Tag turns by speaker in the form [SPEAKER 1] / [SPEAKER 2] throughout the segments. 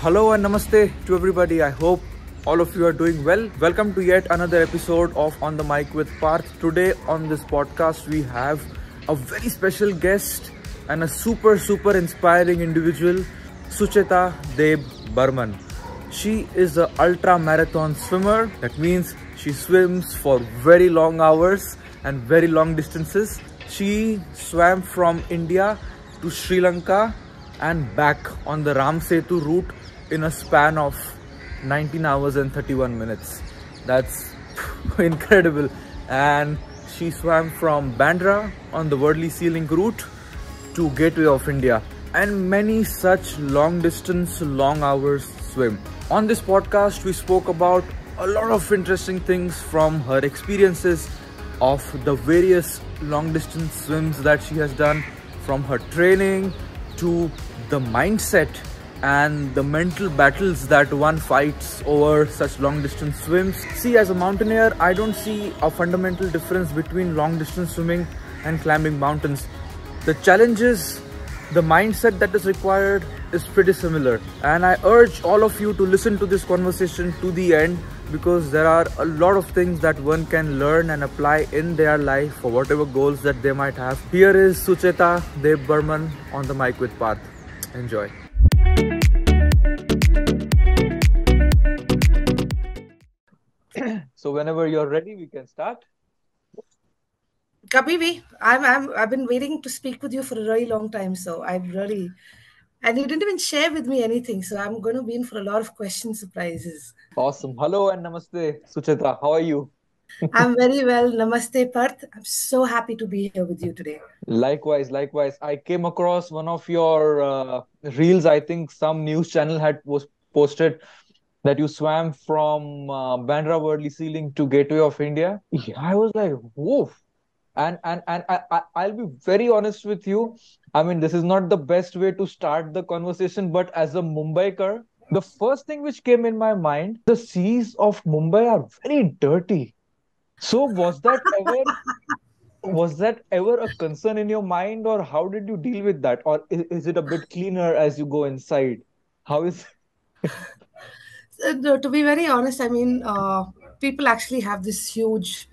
[SPEAKER 1] Hello and namaste to everybody. I hope all of you are doing well. Welcome to yet another episode of On the Mic with Parth. Today on this podcast, we have a very special guest and a super inspiring individual, Sucheta Burman. She is an ultra marathon swimmer. That means she swims for very long hours and very long distances. She swam from India to Sri Lanka and back on the Ram Setu route in a span of 19 hours and 31 minutes. That's incredible. And she swam from Bandra on the Worldly Sea Link route to Gateway of India, and many such long distance, long hours swim. On this podcast, we spoke about a lot of interesting things, from her experiences of the various long distance swims that she has done, from her training to the mindset and the mental battles that one fights over such long distance swims. See, as a mountaineer, I don't see a fundamental difference between long distance swimming and climbing mountains. The challenges, the mindset that is required is pretty similar, and I urge all of you to listen to this conversation to the end, because there are a lot of things that one can learn and apply in their life for whatever goals that they might have. Here is Sucheta Burman on the mic with Parth. Enjoy. So whenever you're ready, we can start.
[SPEAKER 2] Kabibi, I've been waiting to speak with you for a really long time, so and you didn't even share with me anything, so I'm going to be in for a lot of question surprises.
[SPEAKER 1] Awesome. Hello and namaste, Sucheta. How are you?
[SPEAKER 2] I'm very well. Namaste, Parth. I'm so happy to be here with you today.
[SPEAKER 1] Likewise. I came across one of your reels. I think some news channel was posted that you swam from Bandra Worldly Sea Link to Gateway of India. Yeah, I was like, whoa. And I'll be very honest with you. I mean, this is not the best way to start the conversation, but as a Mumbaiker, the first thing which came in my mind, the seas of Mumbai are very dirty. So was that ever a concern in your mind, or how did you deal with that? Or is it a bit cleaner as you go inside? How is
[SPEAKER 2] To be very honest, I mean, people actually have this huge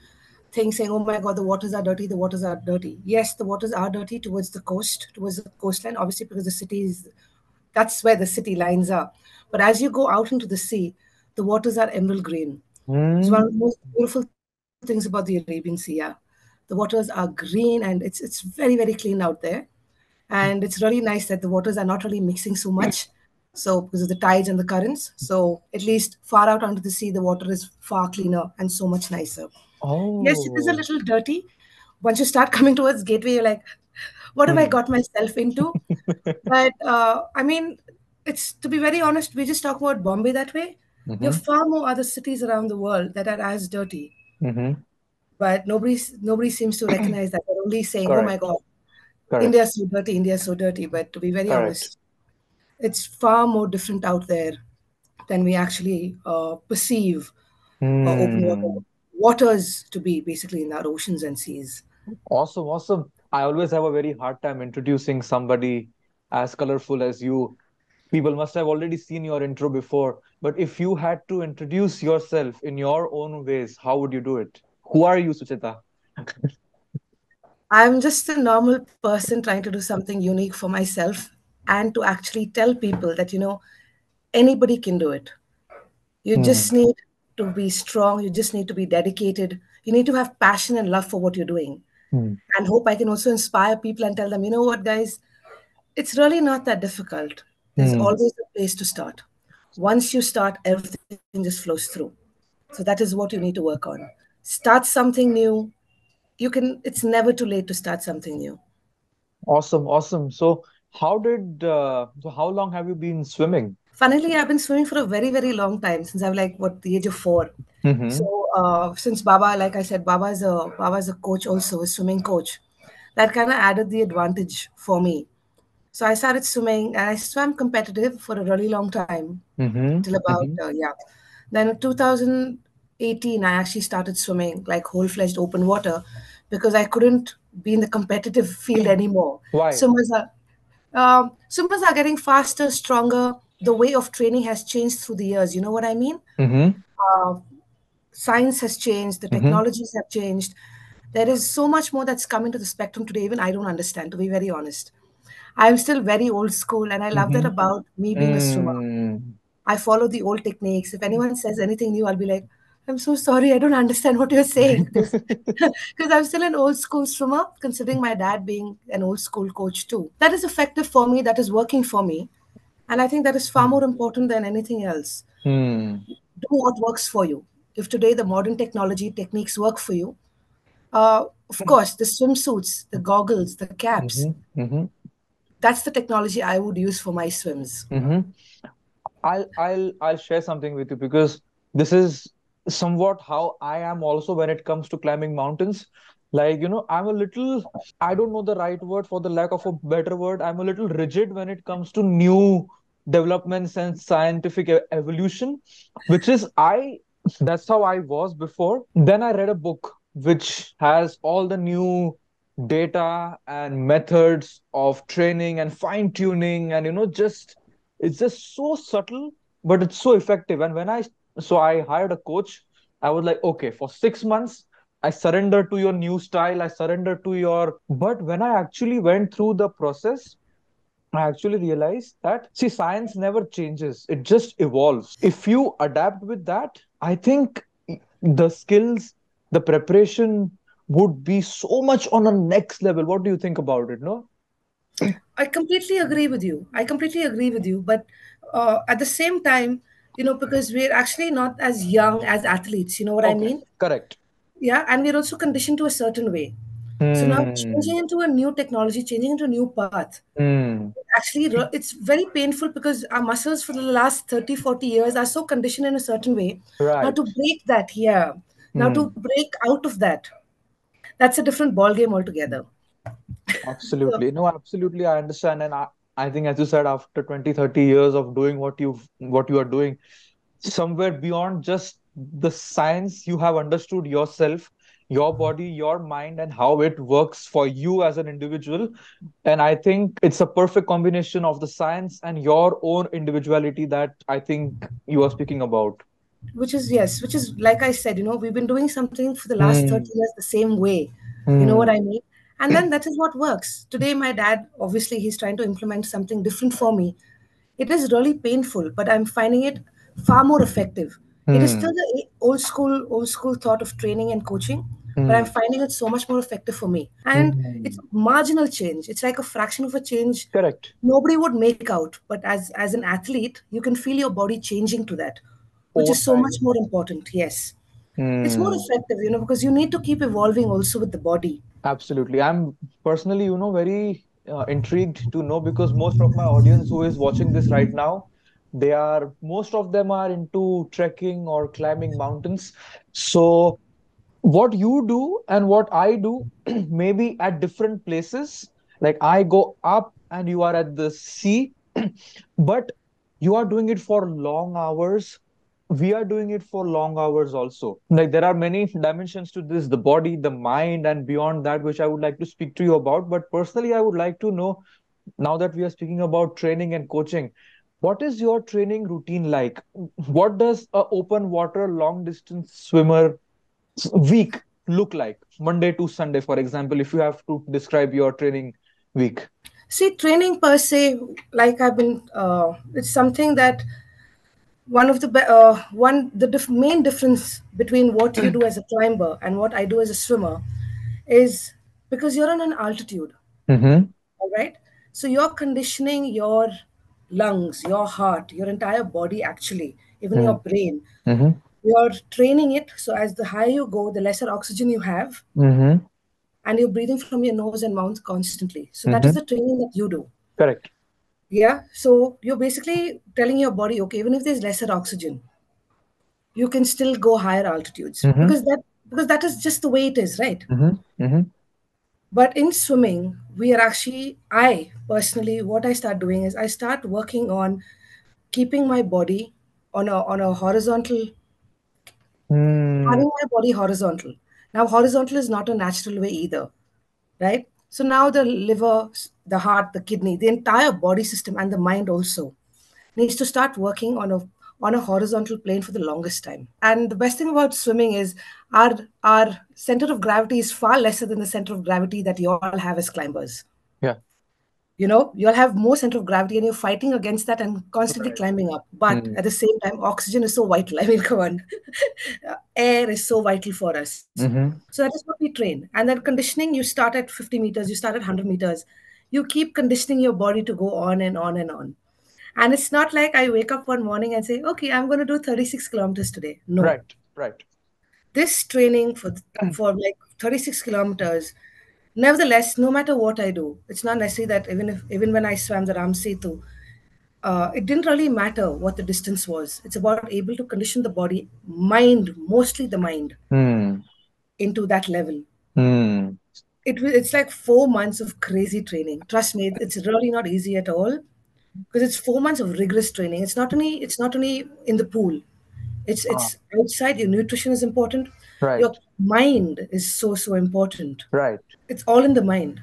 [SPEAKER 2] thing saying, oh my God, the waters are dirty, the waters are dirty. Yes, the waters are dirty towards the coast, towards the coastline, obviously, because that's where the city lines are. But as you go out into the sea, the waters are emerald green. It's one of the most beautiful things about the Arabian Sea. Yeah, the waters are green, and it's very clean out there, and it's really nice that the waters are not really mixing so much. So because of the tides and the currents, so at least far out onto the sea, the water is far cleaner and so much nicer. Yes, it is a
[SPEAKER 1] Oh.
[SPEAKER 2] little dirty. Once you start coming towards Gateway, you're like, what have I got myself into? But I mean, it's, to be very honest, we just talk about Bombay that way. There are
[SPEAKER 1] Mm-hmm.
[SPEAKER 2] far more other cities around the world that are as dirty,
[SPEAKER 1] Mm-hmm.
[SPEAKER 2] but nobody seems to recognize that. They're only saying, "Oh my
[SPEAKER 1] Correct.
[SPEAKER 2] God,
[SPEAKER 1] Correct.
[SPEAKER 2] India's so dirty, India's so dirty." But to be very
[SPEAKER 1] Correct.
[SPEAKER 2] honest, it's far more different out there than we actually perceive open
[SPEAKER 1] Hmm.
[SPEAKER 2] waters to be, basically, in our oceans and seas.
[SPEAKER 1] Awesome. Awesome. I always have a very hard time introducing somebody as colorful as you. People must have already seen your intro before, but if you had to introduce yourself in your own ways, how would you do it? Who are you, Sucheta?
[SPEAKER 2] I'm just a normal person trying to do something unique for myself, and to actually tell people that, anybody can do it. You
[SPEAKER 1] Hmm.
[SPEAKER 2] just need to be strong. You just need to be dedicated. You need to have passion and love for what you're doing.
[SPEAKER 1] Hmm.
[SPEAKER 2] And hope I can also inspire people and tell them, you know what, guys, it's really not that difficult. There's
[SPEAKER 1] Hmm.
[SPEAKER 2] always a place to start. Once you start, everything just flows through. So that is what you need to work on. Start something new. It's never too late to start something new.
[SPEAKER 1] Awesome. Awesome. So how long have you been swimming?
[SPEAKER 2] Funnily, I've been swimming for a very long time, since I'm like, what, the age of 4.
[SPEAKER 1] Mm-hmm.
[SPEAKER 2] So since Baba, like I said, Baba is a coach, also a swimming coach. That kind of added the advantage for me. So I started swimming, and I swam competitive for a really long time,
[SPEAKER 1] Mm-hmm.
[SPEAKER 2] till about
[SPEAKER 1] Mm-hmm.
[SPEAKER 2] yeah. Then in 2018, I actually started swimming like whole-fledged open water, because I couldn't be in the competitive field anymore.
[SPEAKER 1] Why?
[SPEAKER 2] Swimmers are Swimmers are getting faster, stronger. the way of training has changed through the years. You know what I mean?
[SPEAKER 1] Mm-hmm.
[SPEAKER 2] Uh, Science has changed, the
[SPEAKER 1] Mm-hmm.
[SPEAKER 2] technologies have changed. There is so much more that's come into the spectrum today, even I don't understand, to be very honest. I'm still very old school, and I love that
[SPEAKER 1] Mm-hmm.
[SPEAKER 2] about me being a swimmer.
[SPEAKER 1] Mm.
[SPEAKER 2] I follow the old techniques. If anyone says anything new, I'll be like, I'm so sorry, I don't understand what you're saying. This because I'm still an old school swimmer, considering my dad being an old school coach too. That is effective for me, that is working for me. And I think that is far more important than anything else.
[SPEAKER 1] Mm.
[SPEAKER 2] Do what works for you. If today the modern technology techniques work for you, of course, the swimsuits, the goggles, the caps,
[SPEAKER 1] Mm-hmm. Mm-hmm.
[SPEAKER 2] that's the technology I would use for my swims.
[SPEAKER 1] Mm-hmm. I'll share something with you because this is somewhat how I am also when it comes to climbing mountains. Like, I'm a little, I don't know the right word for the lack of a better word. I'm a little rigid when it comes to new developments and scientific evolution, which is that's how I was before. Then I read a book which has all the new data and methods of training and fine tuning and, just it's just so subtle, but it's so effective. And so I hired a coach. I was like, okay, for 6 months, I surrender to your new style. I surrender to but when I actually went through the process, I actually realized that, see, science never changes. It just evolves. If you adapt with that, I think the skills, the preparation would be so much on a next level. What do you think about it? No?
[SPEAKER 2] I completely agree with you. I completely agree with you. But at the same time, because we're actually not as young as athletes, you know what I
[SPEAKER 1] Okay.
[SPEAKER 2] mean?
[SPEAKER 1] Correct.
[SPEAKER 2] Yeah. And we're also conditioned to a certain way. So now
[SPEAKER 1] Hmm.
[SPEAKER 2] changing into a new technology, changing into a new path,
[SPEAKER 1] Hmm.
[SPEAKER 2] actually, it's very painful because our muscles for the last 30, 40 years are so conditioned in a certain way. Now
[SPEAKER 1] Right.
[SPEAKER 2] to break that, yeah. Now to
[SPEAKER 1] Hmm.
[SPEAKER 2] break out of that, that's a different ball game altogether. So,
[SPEAKER 1] Absolutely. No, absolutely. I understand. And I think, as you said, after 20, 30 years of doing what you are doing, somewhere beyond just the science, you have understood yourself, your body, your mind, and how it works for you as an individual. And I think it's a perfect combination of the science and your own individuality that I think you are speaking about.
[SPEAKER 2] which is, yes, which is like I said, we've been doing something for the last 30
[SPEAKER 1] Hmm.
[SPEAKER 2] years the same way. You know what
[SPEAKER 1] Hmm.
[SPEAKER 2] I mean? And then that is what works. Today, my dad, obviously, he's trying to implement something different for me. It is really painful, but I'm finding it far more effective. It is still
[SPEAKER 1] Hmm.
[SPEAKER 2] the old school thought of training and coaching, but I'm
[SPEAKER 1] Hmm.
[SPEAKER 2] finding it so much more effective for me. And it's
[SPEAKER 1] Hmm.
[SPEAKER 2] marginal change. It's like a fraction of a change
[SPEAKER 1] Correct.
[SPEAKER 2] nobody would make out, but as an athlete, you can feel your body changing to that, which is so much
[SPEAKER 1] Overnight.
[SPEAKER 2] more important. Yes, it's more
[SPEAKER 1] Hmm.
[SPEAKER 2] effective, because you need to keep evolving also with the body.
[SPEAKER 1] Absolutely. I'm personally, very intrigued to know because most of my audience who is watching this right now, most of them are into trekking or climbing mountains. So, what you do and what I do, maybe at different places. Like I go up and you are at the sea, but you are doing it for long hours. We are doing it for long hours also. Like there are many dimensions to this, the body, the mind, and beyond that, which I would like to speak to you about. But personally, I would like to know, now that we are speaking about training and coaching, what is your training routine like? What does a open water long distance swimmer week look like? Monday to Sunday, for example, if you have to describe your training week.
[SPEAKER 2] See, training per se, like I've been, it's something that one of the main difference between what you do as a climber and what I do as a swimmer is because you're on an altitude.
[SPEAKER 1] Mm-hmm.
[SPEAKER 2] All right. So you're conditioning your lungs, your heart, your entire body, actually, even your brain.
[SPEAKER 1] Mm-hmm.
[SPEAKER 2] You're training it. So as the higher you go, the lesser oxygen you have,
[SPEAKER 1] Mm-hmm.
[SPEAKER 2] and you're breathing from your nose and mouth constantly. So that is
[SPEAKER 1] Mm-hmm.
[SPEAKER 2] the training that you do.
[SPEAKER 1] Correct.
[SPEAKER 2] Yeah. So you're basically telling your body, okay, even if there's lesser oxygen, you can still go higher altitudes
[SPEAKER 1] Mm-hmm.
[SPEAKER 2] because that is just the way it is, right?
[SPEAKER 1] Mm-hmm. Mm-hmm.
[SPEAKER 2] But in swimming, we are actually, I personally, what I start doing is I start working on keeping my body on a horizontal,
[SPEAKER 1] Mm.
[SPEAKER 2] having my body horizontal. Now, horizontal is not a natural way either, right? So now the liver, the heart, the kidney, the entire body system, and the mind also. needs to start working on a horizontal plane for the longest time. And the best thing about swimming is our center of gravity is far lesser than the center of gravity that you all have as climbers.
[SPEAKER 1] Yeah.
[SPEAKER 2] You'll have more center of gravity and you're fighting against that and constantly
[SPEAKER 1] Right.
[SPEAKER 2] climbing up. But
[SPEAKER 1] Mm.
[SPEAKER 2] at the same time, oxygen is so vital. I mean, come on. Air is so vital for us.
[SPEAKER 1] Mm-hmm.
[SPEAKER 2] So that is what we train. And then conditioning, you start at 50 meters, you start at 100 meters. You keep conditioning your body to go on and on and on. And it's not like I wake up one morning and say, okay, I'm going to do 36 kilometers today. No.
[SPEAKER 1] Right. Right.
[SPEAKER 2] This training for like 36 kilometers, nevertheless, no matter what I do, it's not necessary that even when I swam the Ram Setu, it didn't really matter what the distance was. It's about able to condition the body, mind, mostly the mind,
[SPEAKER 1] Hmm.
[SPEAKER 2] into that level.
[SPEAKER 1] Hmm.
[SPEAKER 2] It's like 4 months of crazy training. Trust me, it's really not easy at all because it's 4 months of rigorous training. It's not only in the pool.
[SPEAKER 1] Ah.
[SPEAKER 2] It's outside. Your nutrition is important.
[SPEAKER 1] Right.
[SPEAKER 2] Your mind is so important.
[SPEAKER 1] Right.
[SPEAKER 2] It's all in the mind.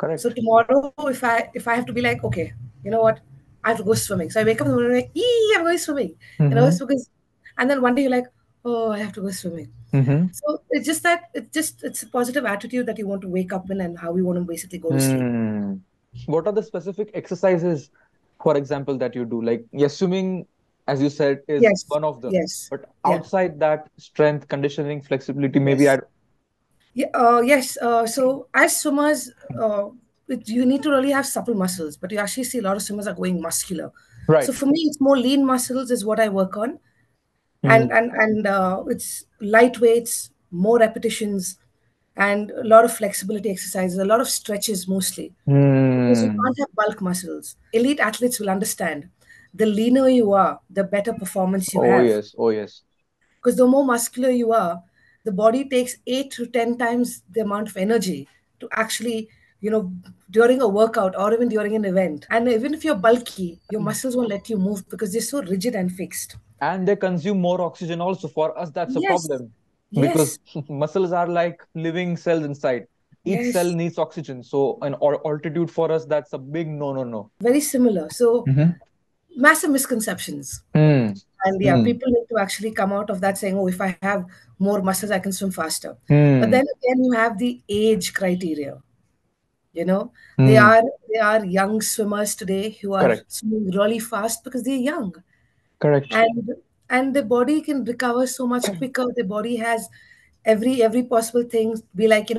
[SPEAKER 2] So
[SPEAKER 1] Correct.
[SPEAKER 2] tomorrow, if I have to be like, okay, you know what, I have to go swimming. So I wake up in the morning like, I'm going swimming.
[SPEAKER 1] Mm-hmm.
[SPEAKER 2] It's because, and then one day you're like, oh, I have to go swimming.
[SPEAKER 1] Mm-hmm.
[SPEAKER 2] So it's a positive attitude that you want to wake up in and how you want to basically go to sleep.
[SPEAKER 1] Hmm. What are the specific exercises, for example, that you do? Like, yes, swimming, as you said, is
[SPEAKER 2] Yes,
[SPEAKER 1] one of them.
[SPEAKER 2] yes,
[SPEAKER 1] But
[SPEAKER 2] yeah,
[SPEAKER 1] outside that, strength, conditioning, flexibility, maybe
[SPEAKER 2] yes.
[SPEAKER 1] I.
[SPEAKER 2] Yeah, yes. So as swimmers, you need to really have supple muscles, but you actually see a lot of swimmers are going muscular. So
[SPEAKER 1] Right.
[SPEAKER 2] for me, it's more lean muscles is what I work on,
[SPEAKER 1] Hmm.
[SPEAKER 2] and it's light weights, more repetitions, and a lot of flexibility exercises, a lot of stretches mostly, because you
[SPEAKER 1] Hmm.
[SPEAKER 2] can't have bulk muscles. Elite athletes will understand. The leaner you are, the better performance you
[SPEAKER 1] Oh,
[SPEAKER 2] have.
[SPEAKER 1] yes. Oh, yes.
[SPEAKER 2] Because the more muscular you are, the body takes 8 to 10 times the amount of energy to actually, you know, during a workout or even during an event. And even if you're bulky, your muscles won't let you move because they're so rigid and fixed.
[SPEAKER 1] And they consume more oxygen also. For us, that's a
[SPEAKER 2] Yes,
[SPEAKER 1] problem because
[SPEAKER 2] yes,
[SPEAKER 1] muscles are like living cells inside. Each cell
[SPEAKER 2] yes,
[SPEAKER 1] needs oxygen. So, an altitude for us, that's a big no, no, no.
[SPEAKER 2] very similar. So,
[SPEAKER 1] Mm-hmm.
[SPEAKER 2] massive misconceptions.
[SPEAKER 1] Hmm.
[SPEAKER 2] And yeah,
[SPEAKER 1] Hmm.
[SPEAKER 2] people need to actually come out of that saying, oh, if I have more muscles, I can swim faster. But
[SPEAKER 1] Hmm.
[SPEAKER 2] then again, you have the age criteria. You know, they
[SPEAKER 1] Hmm.
[SPEAKER 2] are they are young swimmers today who are
[SPEAKER 1] Correct.
[SPEAKER 2] swimming really fast because they're young,
[SPEAKER 1] Correct.
[SPEAKER 2] and and the body can recover so much quicker. The body has every possible thing. Be like,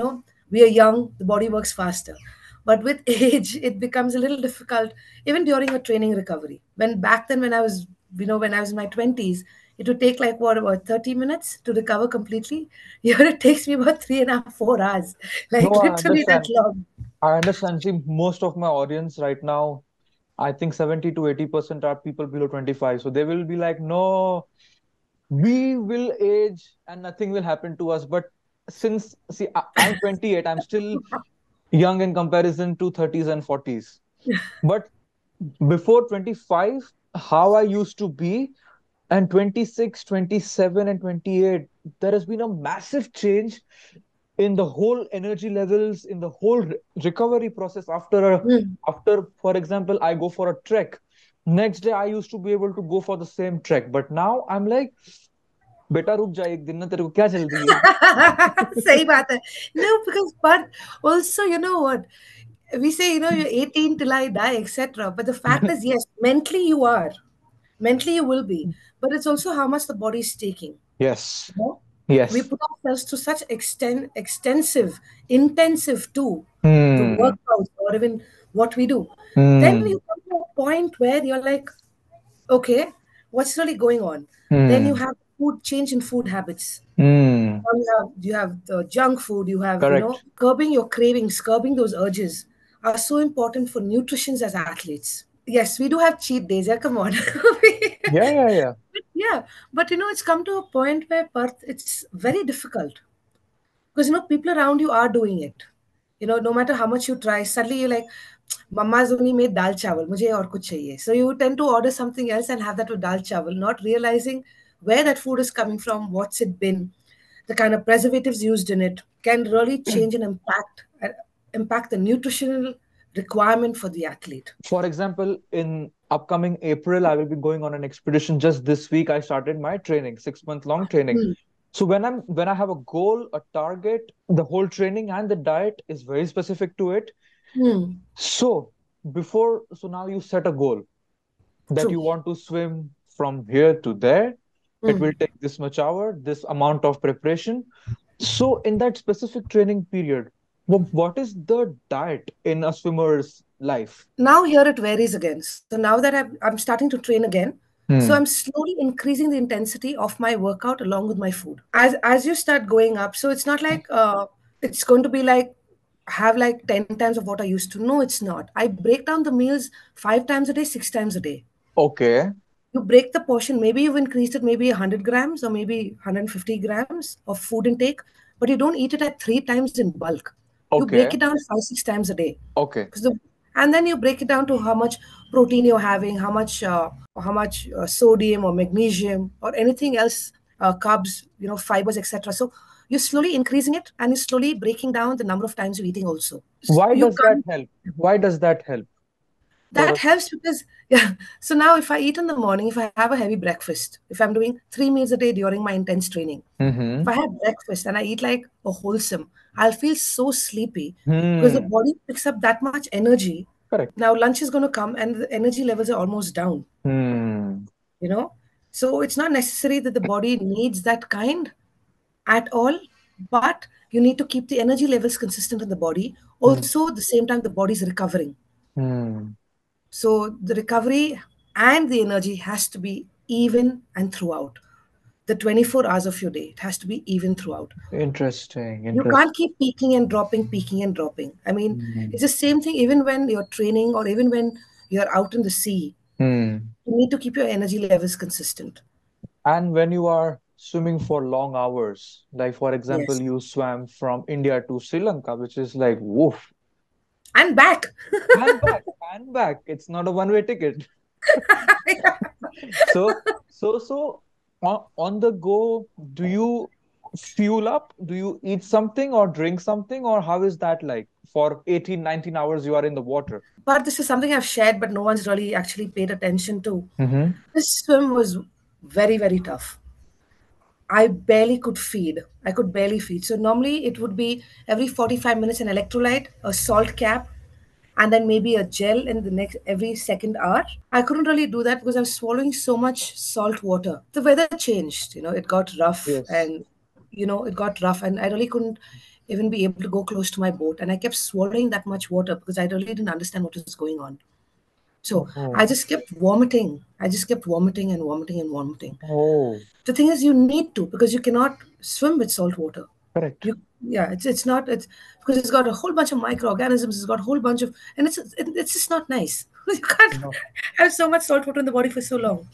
[SPEAKER 2] we are young, the body works faster. But with age, it becomes a little difficult, even during a training recovery. When back then, when I was in my 20s, it would take like what, about 30 minutes to recover completely. Here it takes me about 3.5, 4 hours,
[SPEAKER 1] No,
[SPEAKER 2] like
[SPEAKER 1] I
[SPEAKER 2] literally that
[SPEAKER 1] understand.
[SPEAKER 2] long.
[SPEAKER 1] I understand. See, most of my audience right now, I think 70 to 80% are people below 25. So they will be like, no, we will age and nothing will happen to us. But since, see, I'm 28, I'm still young in comparison to 30s and 40s. But before 25, how I used to be, and 26, 27, and 28, there has been a massive change in the whole energy levels, in the whole recovery process
[SPEAKER 2] Hmm.
[SPEAKER 1] after, for example, I go for a trek. Next day, I used to be able to go for the same trek. But now I'm like, बेटा रुक जा एक दिन ना तेरे को क्या जल्दी है.
[SPEAKER 2] सही बात है. No, because but also, you know what? We say, you're 18 till I die, etc. But the fact is, yes, mentally you are. Mentally you will be. But it's also how much the body is taking.
[SPEAKER 1] Yes.
[SPEAKER 2] You know? We
[SPEAKER 1] Yes.
[SPEAKER 2] put ourselves to such extensive, intensive too, the
[SPEAKER 1] Hmm.
[SPEAKER 2] workouts or even what we do. Then
[SPEAKER 1] Hmm.
[SPEAKER 2] you come to a point where you're like, okay, what's really going on? Then you
[SPEAKER 1] Hmm.
[SPEAKER 2] have food change in food habits.
[SPEAKER 1] Hmm.
[SPEAKER 2] You have the junk food, you have,
[SPEAKER 1] Correct.
[SPEAKER 2] curbing your cravings, curbing those urges are so important for nutrition as athletes. Yes, we do have cheat days. Yeah, come on.
[SPEAKER 1] Yeah, yeah, yeah.
[SPEAKER 2] Yeah, but it's come to a point where Parth, it's very difficult because people around you are doing it. No matter how much you try, suddenly you're like, Mama's only made dal chawal, mujhe aur kuch chahiye. So you tend to order something else and have that with dal chawal, not realizing where that food is coming from, what's it been, the kind of preservatives used in it can really change and impact the nutritional requirement for the athlete.
[SPEAKER 1] For example, in upcoming April, I will be going on an expedition. Just this week, I started my training, 6 month long training.
[SPEAKER 2] Hmm.
[SPEAKER 1] So when I have a goal, a target, the whole training and the diet is very specific to it.
[SPEAKER 2] Hmm.
[SPEAKER 1] So now you set a goal that you
[SPEAKER 2] True.
[SPEAKER 1] want to swim from here to there. It will
[SPEAKER 2] Hmm.
[SPEAKER 1] take this much hour, this amount of preparation. So in that specific training period, what is the diet in a swimmer's life?
[SPEAKER 2] Now here it varies again. So now that I'm starting to train again, so I'm
[SPEAKER 1] Hmm.
[SPEAKER 2] slowly increasing the intensity of my workout along with my food. As you start going up, so it's not like it's going to be like have like 10 times of what I used to. No, it's not. I break down the meals 5 times a day, 6 times a day.
[SPEAKER 1] Okay.
[SPEAKER 2] You break the portion. Maybe you've increased it maybe 100 grams or maybe 150 grams of food intake, but you don't eat it at 3 times in bulk. You break
[SPEAKER 1] Okay.
[SPEAKER 2] it down 5, 6 times a day.
[SPEAKER 1] Okay.
[SPEAKER 2] 'Cause and then you break it down to how much protein you're having, how much sodium or magnesium or anything else, carbs, fibers, etc. So you're slowly increasing it and you're slowly breaking down the number of times you're eating also.
[SPEAKER 1] Why
[SPEAKER 2] You
[SPEAKER 1] does that
[SPEAKER 2] can't.
[SPEAKER 1] help? Why does that help for
[SPEAKER 2] That
[SPEAKER 1] us?
[SPEAKER 2] helps because yeah. So now if I eat in the morning, if I have a heavy breakfast, if I'm doing 3 meals a day during my intense training, if
[SPEAKER 1] Mm-hmm.
[SPEAKER 2] I have breakfast and I eat like a wholesome, I'll feel so sleepy because the
[SPEAKER 1] Hmm.
[SPEAKER 2] body picks up that much energy.
[SPEAKER 1] Correct.
[SPEAKER 2] Now lunch is going to come and the energy levels are almost down,
[SPEAKER 1] Hmm.
[SPEAKER 2] you know. So it's not necessary that the body needs that kind at all, but you need to keep the energy levels consistent in the body.
[SPEAKER 1] Hmm.
[SPEAKER 2] Also, at the same time, the body is recovering.
[SPEAKER 1] Hmm.
[SPEAKER 2] So the recovery and the energy has to be even and throughout the 24 hours of your day. It has to be even throughout.
[SPEAKER 1] Interesting.
[SPEAKER 2] You
[SPEAKER 1] Interesting.
[SPEAKER 2] can't keep peaking and dropping. I mean,
[SPEAKER 1] Hmm.
[SPEAKER 2] it's the same thing even when you're training or even when you're out in the sea.
[SPEAKER 1] Hmm.
[SPEAKER 2] You need to keep your energy levels consistent.
[SPEAKER 1] And when you are swimming for long hours, like for example,
[SPEAKER 2] Yes.
[SPEAKER 1] you swam from India to Sri Lanka, which is like woof,
[SPEAKER 2] And back.
[SPEAKER 1] and back, and back. It's not a one-way ticket. So, so on the go, do you fuel up? Do you eat something or drink something, or how is that like for 18, 19 hours you are in the water?
[SPEAKER 2] But this is something I've shared, but no one's really actually paid attention to.
[SPEAKER 1] Mm-hmm.
[SPEAKER 2] This swim was very, very tough. I barely could feed. I could barely feed. So normally it would be every 45 minutes an electrolyte, a salt cap, and then maybe a gel in the next every second hour. I couldn't really do that because I was swallowing so much salt water. The weather changed, it got rough
[SPEAKER 1] Yes.
[SPEAKER 2] and it got rough and I really couldn't even be able to go close to my boat. And I kept swallowing that much water because I really didn't understand what was going on. So I
[SPEAKER 1] Oh,
[SPEAKER 2] just kept vomiting. I just kept vomiting and vomiting and vomiting.
[SPEAKER 1] oh,
[SPEAKER 2] The thing is, you need to because you cannot swim with salt water.
[SPEAKER 1] correct.
[SPEAKER 2] Yeah, it's not it's because it's got a whole bunch of microorganisms. It's got a whole bunch of and it's just not nice. You can't
[SPEAKER 1] No.
[SPEAKER 2] have so much salt water in the body for so long.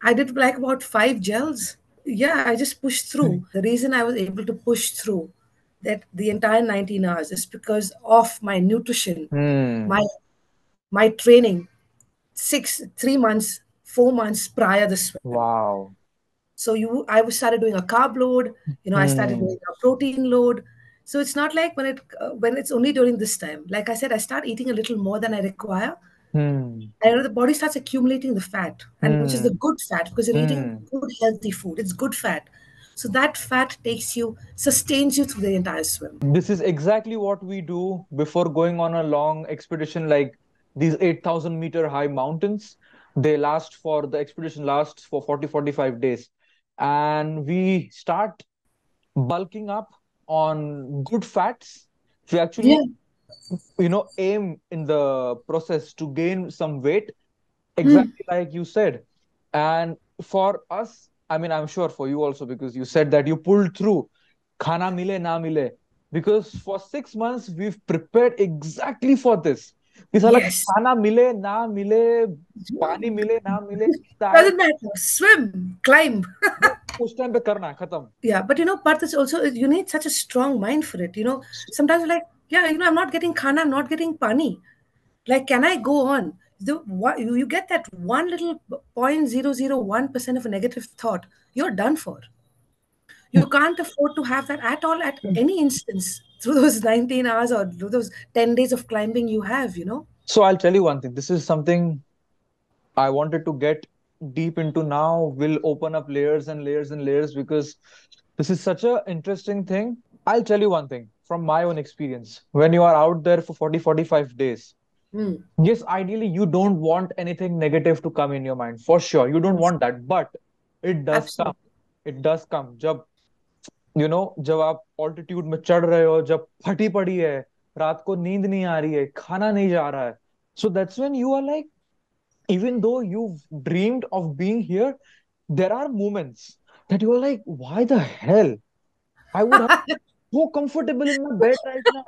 [SPEAKER 2] I did like about 5 gels. Yeah, I just pushed through. The reason I was able to push through that the entire 19 hours is because of my nutrition,
[SPEAKER 1] Hmm.
[SPEAKER 2] my my training 3 months, 4 months prior the swim.
[SPEAKER 1] Wow.
[SPEAKER 2] So I was started doing a carb load. I started
[SPEAKER 1] Hmm.
[SPEAKER 2] doing a protein load. So it's not like when it's only during this time. Like I said, I start eating a little more than I require,
[SPEAKER 1] Hmm.
[SPEAKER 2] and the body starts accumulating the fat, and which is the
[SPEAKER 1] Hmm.
[SPEAKER 2] good fat because you're eating
[SPEAKER 1] Hmm.
[SPEAKER 2] good healthy food. It's good fat. So that fat sustains you through the entire swim.
[SPEAKER 1] This is exactly what we do before going on a long expedition like these 8,000-meter high mountains. The expedition lasts for 40, 45 days. And we start bulking up on good fats. We
[SPEAKER 2] Yeah.
[SPEAKER 1] actually, aim in the process to gain some weight,
[SPEAKER 2] Hmm.
[SPEAKER 1] exactly like you said. And for us, I mean, I'm sure for you also, because you said that you pulled through. Khana mile na mile. Because for 6 months, we've prepared exactly for this. कि साला
[SPEAKER 2] Yes.
[SPEAKER 1] खाना मिले ना मिले, पानी मिले ना मिले, diet
[SPEAKER 2] Doesn't matter. Swim, climb.
[SPEAKER 1] वो उस टाइम पे करना है खत्म.
[SPEAKER 2] Yeah, but Parth, it's also you need such a strong mind for it. Sometimes you're like, yeah, I'm not getting khana, I'm not getting pani. Like, can I go on? You get that one little 0.001% of a negative thought, you're done for. You can't afford to have that at all at any instance. through those 19 hours or through those 10 days of climbing you have, you know.
[SPEAKER 1] So I'll tell you one thing. This is something I wanted to get deep into now. We'll open up layers and layers and layers because this is such a interesting thing. I'll tell you one thing from my own experience. When you are out there for 40, 45 days,
[SPEAKER 2] Mm,
[SPEAKER 1] yes, ideally you don't want anything negative to come in your mind. For sure, you don't
[SPEAKER 2] yes,
[SPEAKER 1] want that, but it does come.
[SPEAKER 2] absolutely.
[SPEAKER 1] It does come. जब जब आप altitude में चढ़ रहे हो, जब फटी पड़ी है, रात को नींद नहीं आ रही है, खाना नहीं जा रहा है, so that's when you are like, even though you've dreamed of being here, there are moments that you are like, why the hell? I would have so comfortable in my bed right now.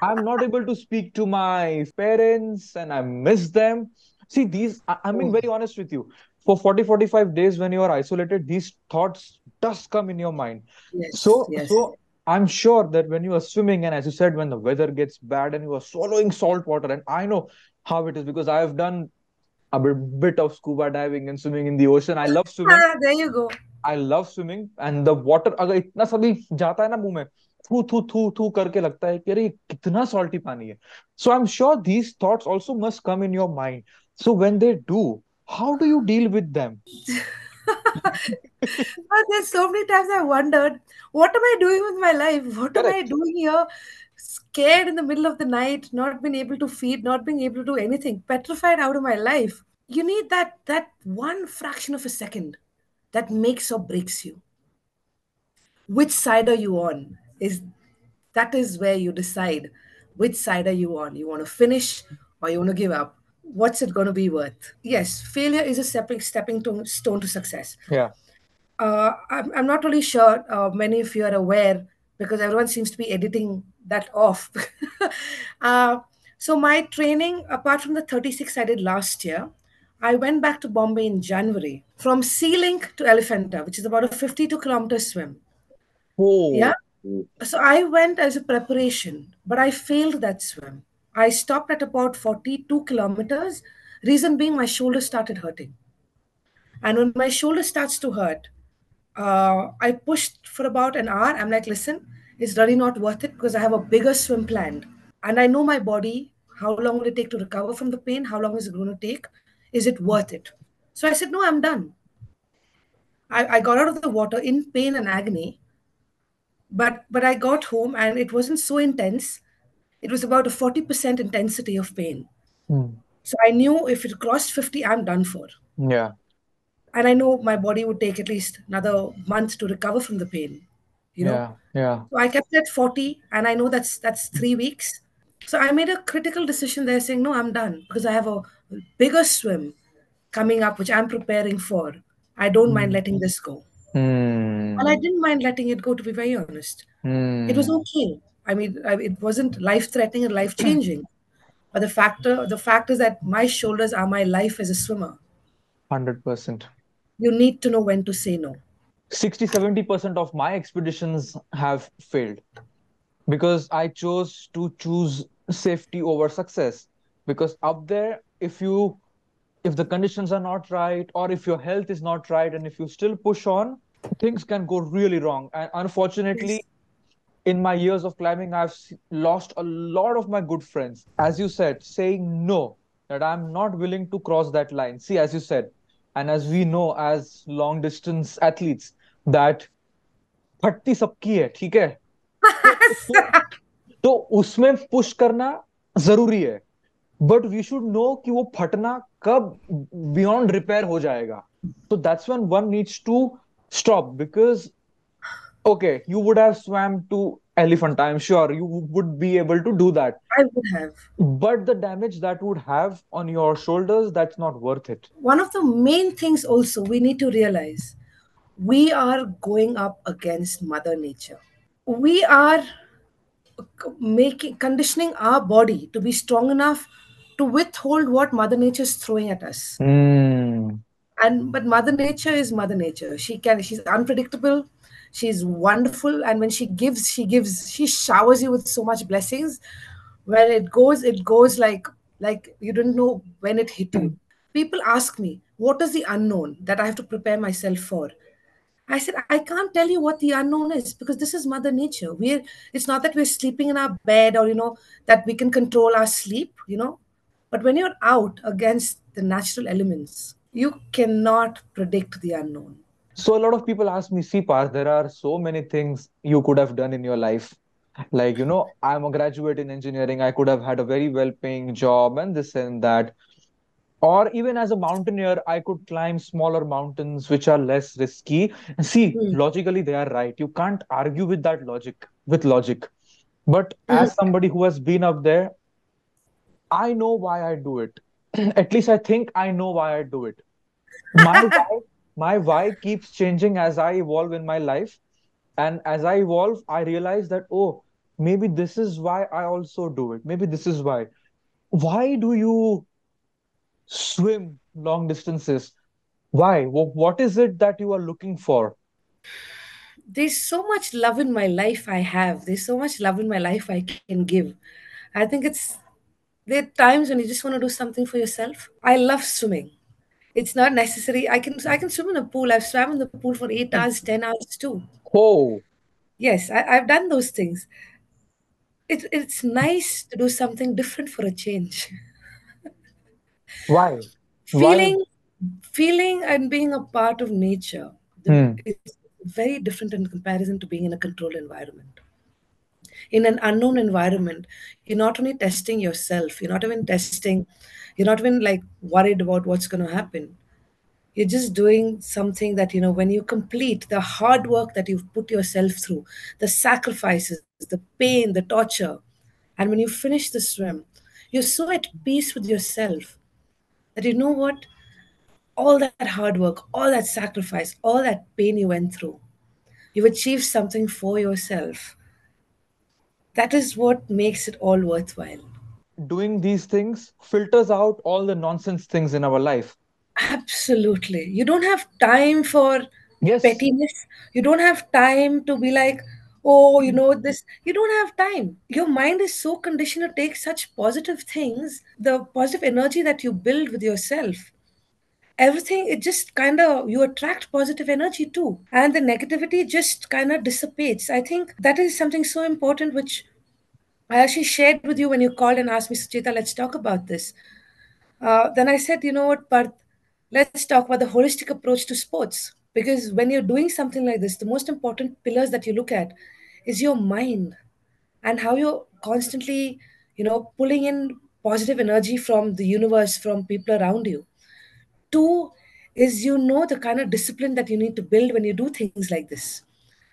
[SPEAKER 1] I'm not able to speak to my parents and I miss them. See, I'm being
[SPEAKER 2] Oh,
[SPEAKER 1] very honest with you. For 40, 45 days, when you are isolated, these thoughts does come in your mind.
[SPEAKER 2] yes, yes.
[SPEAKER 1] So I'm sure that when you are swimming, and as you said, when the weather gets bad and you are swallowing salt water, and I know how it is because I have done a bit of scuba diving and swimming in the ocean. I love swimming.
[SPEAKER 2] Ah, there you go.
[SPEAKER 1] I love swimming and the water अगर इतना सभी जाता है ना मुंह में, थू थू थू थू करके लगता है कि अरे ये कितना salty पानी है. So I'm sure these thoughts also must come in your mind. So when they do, how do you deal with them?
[SPEAKER 2] But there's so many times I wondered, what am I doing with my life? What am I
[SPEAKER 1] Correct.
[SPEAKER 2] doing here? Scared in the middle of the night, not being able to feed, not being able to do anything, petrified out of my life. You need that one fraction of a second that makes or breaks you. Which side are you on? That is where you decide which side are you on. You want to finish or you want to give up? What's it going to be worth? Yes, failure is a stone to success.
[SPEAKER 1] Yeah.
[SPEAKER 2] I'm not really sure many of you are aware because everyone seems to be editing that off. uh, so, my training, apart from the 36 I did last year, I went back to Bombay in January from Sea Link to Elephanta, which is about a 52-kilometer swim. Yeah.
[SPEAKER 1] Oh.
[SPEAKER 2] So, I went as a preparation, but I failed that swim. I stopped at about 42 kilometers. Reason being, my shoulder started hurting. And when my shoulder starts to hurt, I pushed for about an hour. I'm like, listen, it's really not worth it because I have a bigger swim planned. And I know my body, how long will it take to recover from the pain? How long is it going to take? Is it worth it? So I said, no, I'm done. I got out of the water in pain and agony, but I got home and it wasn't so intense. It was about a 40% intensity of pain.
[SPEAKER 1] Hmm.
[SPEAKER 2] So I knew if it crossed 50, I'm done for.
[SPEAKER 1] Yeah.
[SPEAKER 2] And I know my body would take at least another month to recover from the pain, you know.
[SPEAKER 1] Yeah. Yeah.
[SPEAKER 2] So I kept it at 40, and I know that's 3 weeks. So I made a critical decision there, saying no, I'm done because I have a bigger swim coming up, which I'm preparing for. I don't mind
[SPEAKER 1] Hmm.
[SPEAKER 2] letting this go, and I
[SPEAKER 1] Hmm.
[SPEAKER 2] didn't mind letting it go. To be very honest, it was
[SPEAKER 1] Hmm.
[SPEAKER 2] okay. I mean, it wasn't life threatening and life changing. But the fact is that my shoulders are my life as a swimmer.
[SPEAKER 1] 100%.
[SPEAKER 2] You need to know when to say no.
[SPEAKER 1] 60, 70% of my expeditions have failed because I chose to choose safety over success. Because up there, if the conditions are not right, or if your health is not right, and if you still push on, things can go really wrong. And unfortunately,
[SPEAKER 2] Yes.
[SPEAKER 1] in my years of climbing, lost a lot of my good friends. As you said, saying no, that I'm not willing to cross that line. See, as you said, and as we know as long distance athletes, that फटती सबकी है, ठीक है. तो उसमें push करना जरूरी है, but we should know कि वो फटना कब बियॉन्ड रिपेयर हो जाएगा. So that's when one needs to stop because okay, you would have swam to elephant, I'm sure you would be able to do that,
[SPEAKER 2] I would have.
[SPEAKER 1] but the damage that would have on your shoulders, that's not worth it.
[SPEAKER 2] One of the main things also we need to realize, we are going up against Mother Nature. We are making conditioning our body to be strong enough to withhold what Mother Nature is throwing at us.
[SPEAKER 1] Hmm.
[SPEAKER 2] And but Mother Nature is Mother Nature. She's unpredictable, she's wonderful, and when she showers you with so much blessings. When it goes like you didn't know when it hit you. People ask me, what is the unknown that I have to prepare myself for? I said, I can't tell you what the unknown is because this is Mother Nature. It's not that we're sleeping in our bed or, that we can control our sleep. But when you're out against the natural elements, you cannot predict the unknown.
[SPEAKER 1] So a lot of people ask me, see, Parth, there are so many things you could have done in your life. Like, I'm a graduate in engineering. I could have had a very well-paying job and this and that. Or even as a mountaineer, I could climb smaller mountains which are less risky. And see,
[SPEAKER 2] Hmm.
[SPEAKER 1] logically, they are right. You can't argue with that logic. But
[SPEAKER 2] Mhm.
[SPEAKER 1] as somebody who has been up there, I know why I do it. At least I think I know why I do it. My why keeps changing as I evolve in my life. And as I evolve, I realize that, oh, maybe this is why I also do it. Maybe this is why. Why do you swim long distances? Why? What is it that you are looking for?
[SPEAKER 2] There's so much love in my life I have. There's so much love in my life I can give. I think there are times when you just want to do something for yourself. I love swimming. It's not necessary. I can swim in a pool. I've swam in the pool for 8 hours, 10 hours too.
[SPEAKER 1] Oh,
[SPEAKER 2] Yes, I've done those things. It's nice to do something different for a change.
[SPEAKER 1] why? Why?
[SPEAKER 2] feeling feeling and being a part of nature,
[SPEAKER 1] Hmm.
[SPEAKER 2] it's very different in comparison to being in a controlled environment. In an unknown environment, you're not only testing yourself, you're not even like worried about what's going to happen. You're just doing something that, when you complete the hard work that you've put yourself through, the sacrifices, the pain, the torture, and when you finish the swim, you're so at peace with yourself that you know what, all that hard work, all that sacrifice, all that pain you went through, you've achieved something for yourself. That is what makes it all worthwhile.
[SPEAKER 1] Doing these things filters out all the nonsense things in our life.
[SPEAKER 2] Absolutely. You don't have time for
[SPEAKER 1] Yes.
[SPEAKER 2] pettiness. You don't have time to be like, oh, this. You don't have time. Your mind is so conditioned to take such positive things, the positive energy that you build with yourself. Everything, it just kind of, you attract positive energy too. And the negativity just kind of dissipates. I think that is something so important, which I actually shared with you when you called and asked me, Sucheta, let's talk about this. Then I said, you know what, Parth, let's talk about the holistic approach to sports. Because when you're doing something like this, the most important pillars that you look at is your mind and how you're constantly, pulling in positive energy from the universe, from people around you. Two is the kind of discipline that you need to build when you do things like this.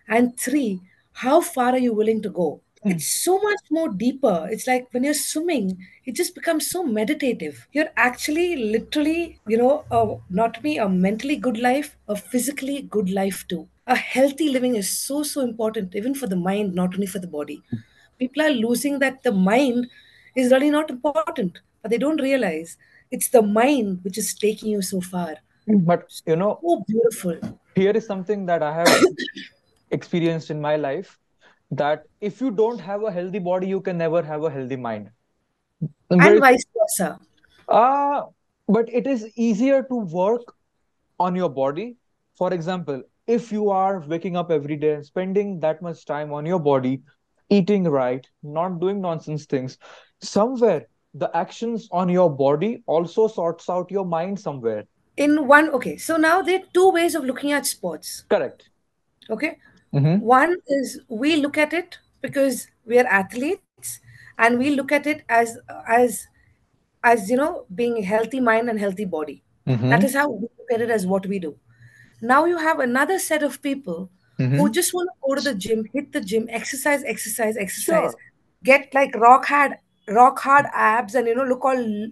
[SPEAKER 2] And three, how far are you willing to go? It's so much more deeper. It's like when you're swimming, it just becomes so meditative. You're actually literally, not me, a mentally good life, a physically good life too. A healthy living is so, so important, even for the mind, not only for the body. People are losing that the mind is really not important, but they don't realize it's the mind which is taking you so far.
[SPEAKER 1] But
[SPEAKER 2] So beautiful.
[SPEAKER 1] here is something that I have experienced in my life, that if you don't have a healthy body, you can never have a healthy mind. I'm
[SPEAKER 2] And
[SPEAKER 1] very
[SPEAKER 2] vice versa.
[SPEAKER 1] uh but it is easier to work on your body. For example, if you are waking up every day and spending that much time on your body, eating right, not doing nonsense things, somewhere the actions on your body also sorts out your mind somewhere.
[SPEAKER 2] Okay, so now there are two ways of looking at sports.
[SPEAKER 1] Correct.
[SPEAKER 2] Okay,
[SPEAKER 1] Mm-hmm.
[SPEAKER 2] one is we look at it because we are athletes, and we look at it as being a healthy mind and healthy body. That
[SPEAKER 1] Mm-hmm.
[SPEAKER 2] is how we look at it as what we do. Now you have another set of people who
[SPEAKER 1] Mm-hmm.
[SPEAKER 2] just want to go to the gym, hit the gym, exercise, exercise, exercise,
[SPEAKER 1] Sure.
[SPEAKER 2] get like rock hard abs, and look all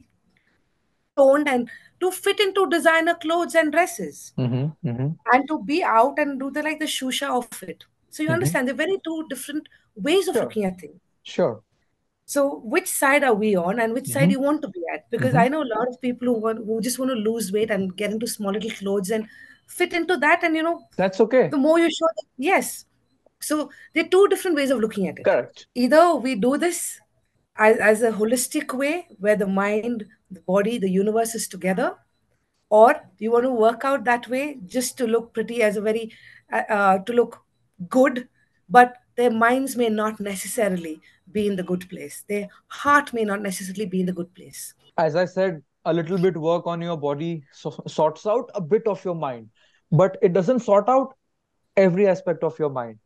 [SPEAKER 2] toned and to fit into designer clothes and dresses,
[SPEAKER 1] Mm-hmm. Mm-hmm.
[SPEAKER 2] and to be out and do the shusha of it. So you
[SPEAKER 1] Mm-hmm.
[SPEAKER 2] understand they're very two different ways of
[SPEAKER 1] Sure.
[SPEAKER 2] looking at things.
[SPEAKER 1] Sure.
[SPEAKER 2] So which side are we on, and which side
[SPEAKER 1] Mm-hmm.
[SPEAKER 2] you want to be at? Because
[SPEAKER 1] Mm-hmm.
[SPEAKER 2] I know a lot of people who just want to lose weight and get into small little clothes and fit into that, and
[SPEAKER 1] That's okay.
[SPEAKER 2] the more you show them, yes. So there are two different ways of looking at it.
[SPEAKER 1] Correct.
[SPEAKER 2] Either we do this as a holistic way where the mind, the body, the universe is together, or you want to work out that way just to look pretty as a very to look good, but their minds may not necessarily be in the good place, their heart may not necessarily be in the good place.
[SPEAKER 1] As I said, a little bit work on your body sorts out a bit of your mind, but it doesn't sort out every aspect of your mind.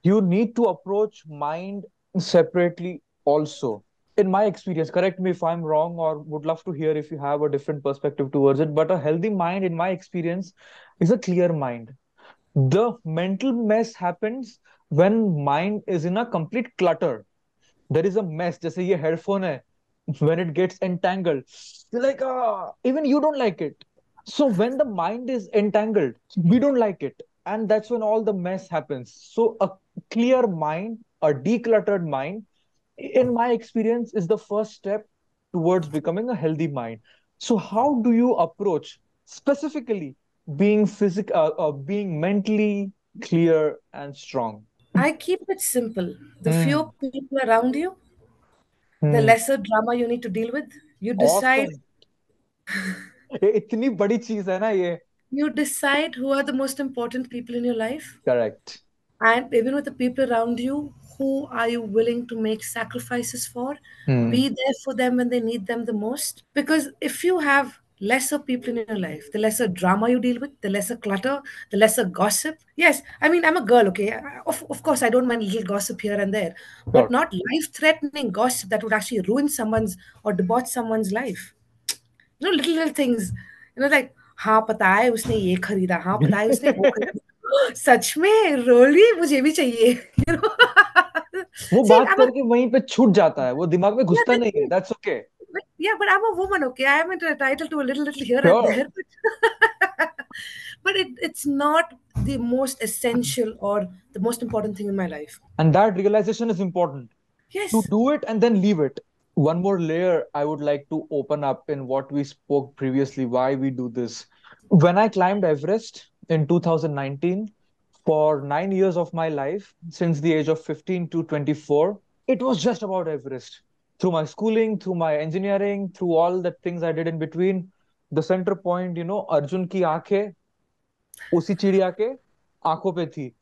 [SPEAKER 1] You need to approach mind separately also. In my experience, correct me if I'm wrong, or would love to hear if you have a different perspective towards it, but a healthy mind, in my experience, is a clear mind. The mental mess happens when mind is in a complete clutter. There is a mess. जैसे ये headphone है, when it gets entangled, you're like, ah, even you don't like it. So when the mind is entangled, we don't like it. And that's when all the mess happens. So a clear mind, a decluttered mind, in my experience, is the first step towards becoming a healthy mind. So how do you approach specifically being being mentally clear and strong?
[SPEAKER 2] I keep it simple. The fewer
[SPEAKER 1] Hmm.
[SPEAKER 2] people around you, the
[SPEAKER 1] Hmm.
[SPEAKER 2] lesser drama you need to deal with. You decide
[SPEAKER 1] Awesome. ये इतनी बड़ी चीज है ना ये.
[SPEAKER 2] you decide who are the most important people in your life,
[SPEAKER 1] Correct.
[SPEAKER 2] and even with the people around you, who are you willing to make sacrifices for?
[SPEAKER 1] Hmm.
[SPEAKER 2] Be there for them when they need them the most. Because if you have lesser people in your life, the lesser drama you deal with, the lesser clutter, the lesser gossip. Yes, I mean, I'm a girl, okay? Of course, I don't mind little gossip here and there, but
[SPEAKER 1] Sure.
[SPEAKER 2] not life threatening gossip that would actually ruin someone's or debauch someone's life. Little little things, like हाँ पता है उसने ये खरीदा, हाँ पता है उसने वो खरीदा, सच में रोली मुझे भी चाहिए. you know
[SPEAKER 1] वो
[SPEAKER 2] See,
[SPEAKER 1] बात
[SPEAKER 2] I'm a
[SPEAKER 1] करके वहीं पे छूट जाता है, वो दिमाग में
[SPEAKER 2] yeah,
[SPEAKER 1] घुसता नहीं है. That's okay.
[SPEAKER 2] yeah, but I'm a woman, okay? I am entitled to a little here and
[SPEAKER 1] Sure.
[SPEAKER 2] there, but, but it's not the most essential or the most important thing in my life.
[SPEAKER 1] And that realization is important, to
[SPEAKER 2] Yes.
[SPEAKER 1] do it and then leave it. One more layer I would like to open up in what we spoke previously, why we do this. When I climbed Everest in 2019, for 9 years of my life, since the age of 15 to 24, it was just about Everest. Through my schooling, through my engineering, through all the things I did in between, the center point, Arjun ki aanखें उसी चिड़िया के आंखों पे थी.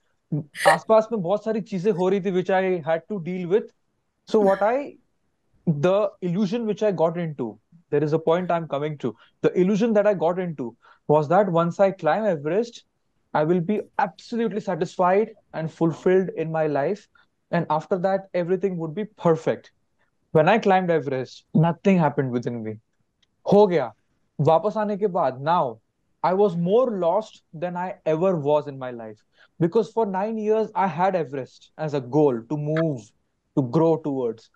[SPEAKER 1] आसपास में बहुत सारी चीजें हो रही थी which I had to deal with. So the illusion which I got into, there is a point I'm coming to. The illusion that I got into was that once I climb Everest, I will be absolutely satisfied and fulfilled in my life. And after that, everything would be perfect. When I climbed Everest, nothing happened within me. हो गया. वापस आने के बाद, now I was more lost than I ever was in my life, because for 9 years I had Everest as a goal to move, to grow towards.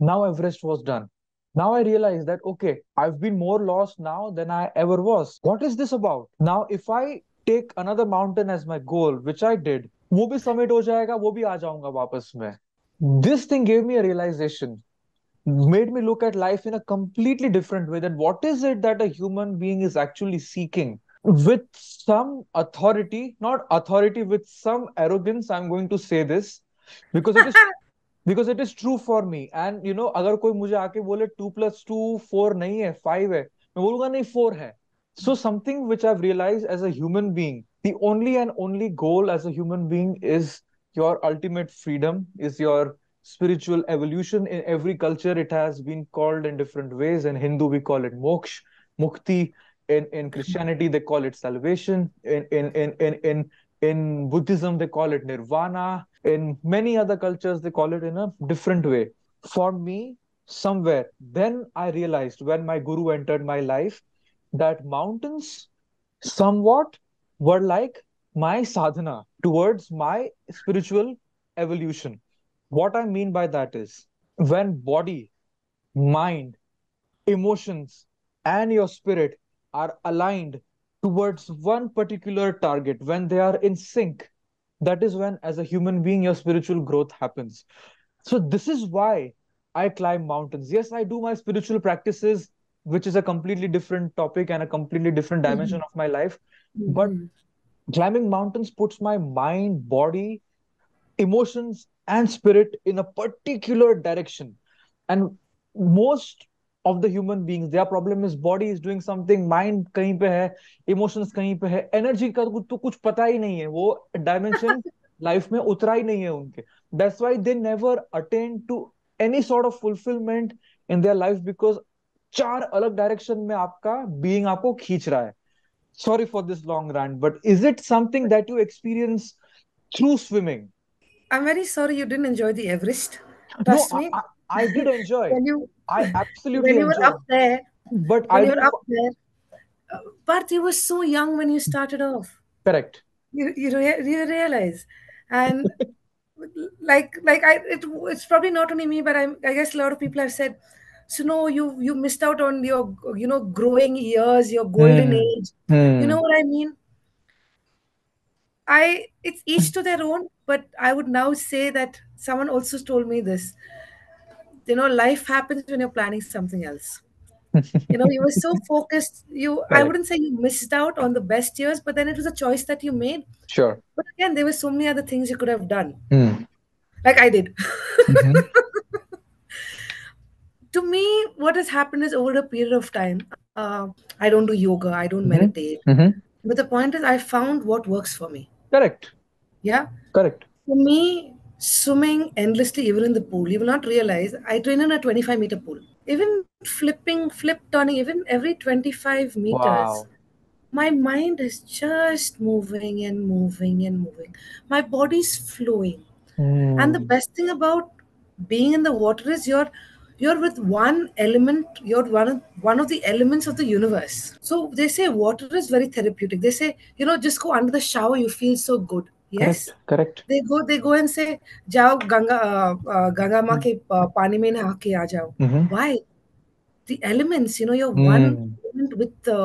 [SPEAKER 1] Now Everest was done. Now I realized that okay, I've been more lost now than I ever was. What is this about? Now if I take another mountain as my goal, which I did, वो भी summit हो जाएगा, वो भी आ जाऊंगा वापस में. This thing gave me a realization, made me look at life in a completely different way, that what is it that a human being is actually seeking. With some authority, not authority, with some arrogance, I'm going to say this, because it is true for me. And अगर कोई मुझे आके बोले 2 + 2 4 नहीं है 5 है, मैं बोलूंगा नहीं 4 है. So something which I've realized as a human being, the only and only goal as a human being is your ultimate freedom, is your spiritual evolution. In every culture it has been called in different ways. In Hindu we call it moksha, mukti. In Christianity they call it salvation. In Buddhism they call it nirvana. In many other cultures they call it in a different way. For me, somewhere then I realized, when my guru entered my life, that mountains somewhat were like my sadhana towards my spiritual evolution. What I mean by that is, when body, mind, emotions, and your spirit are aligned towards one particular target, when they are in sync, that is when, as a human being, your spiritual growth happens. So, this is why I climb mountains. Yes, I do my spiritual practices, which is a completely different topic and a completely different dimension
[SPEAKER 2] Mhm.
[SPEAKER 1] of my life. But
[SPEAKER 2] Mhm.
[SPEAKER 1] climbing mountains puts my mind, body, emotions, and spirit in a particular direction. And most of the human beings. Their problem is body is doing something, mind कहीं पे है, emotions कहीं पे है, energy का तो कुछ पता ही नहीं है, वो dimension life में उतरा ही नहीं है उनके. That's why they never attain to any sort of fulfillment in their life, because चार अलग डायरेक्शन में आपका बीइंग आपको खींच रहा है. Sorry for this long rant, but is it something that you experience through swimming?
[SPEAKER 2] I'm very sorry you didn't enjoy the Everest.
[SPEAKER 1] No,
[SPEAKER 2] Trust me.
[SPEAKER 1] I did enjoy.
[SPEAKER 2] When you
[SPEAKER 1] I absolutely
[SPEAKER 2] when you were
[SPEAKER 1] enjoyed.
[SPEAKER 2] up there,
[SPEAKER 1] But
[SPEAKER 2] when
[SPEAKER 1] I
[SPEAKER 2] you were
[SPEAKER 1] didn't.
[SPEAKER 2] up there, Parth, you were so young when you started off.
[SPEAKER 1] Correct.
[SPEAKER 2] You realize, and it's probably not only me, but I guess a lot of people have said, so no, you missed out on your growing years, your golden
[SPEAKER 1] Hmm.
[SPEAKER 2] age. You
[SPEAKER 1] Hmm.
[SPEAKER 2] know what I mean? It's each to their own, but I would now say that someone also told me this. Life happens when you're planning something else. You were so focused. I
[SPEAKER 1] Correct.
[SPEAKER 2] wouldn't say you missed out on the best years, but then it was a choice that you made.
[SPEAKER 1] Sure.
[SPEAKER 2] But again, there were so many other things you could have done,
[SPEAKER 1] Hmm.
[SPEAKER 2] like I did.
[SPEAKER 1] Mm-hmm.
[SPEAKER 2] To me, what has happened is over a period of time, I don't do yoga, I don't
[SPEAKER 1] Mm-hmm.
[SPEAKER 2] meditate.
[SPEAKER 1] Mm-hmm.
[SPEAKER 2] But the point is, I found what works for me.
[SPEAKER 1] Correct.
[SPEAKER 2] Yeah.
[SPEAKER 1] Correct.
[SPEAKER 2] For me, swimming endlessly, even in the pool, you will not realize I train in a 25-meter pool. Even flip turning, even every 25 meters,
[SPEAKER 1] Wow.
[SPEAKER 2] my mind is just moving and moving and moving. My body's flowing. And the
[SPEAKER 1] Hmm.
[SPEAKER 2] best thing about being in the water is you're with one element, you're one of the elements of the universe. So they say water is very therapeutic. They say, just go under the shower, you feel so good.
[SPEAKER 1] Correct.
[SPEAKER 2] Yes.
[SPEAKER 1] Correct.
[SPEAKER 2] They go and say, "Jao Ganga ma ke pani mein naha ke aa jao."
[SPEAKER 1] Mm-hmm.
[SPEAKER 2] Why? The elements, you're one
[SPEAKER 1] Hmm.
[SPEAKER 2] element with the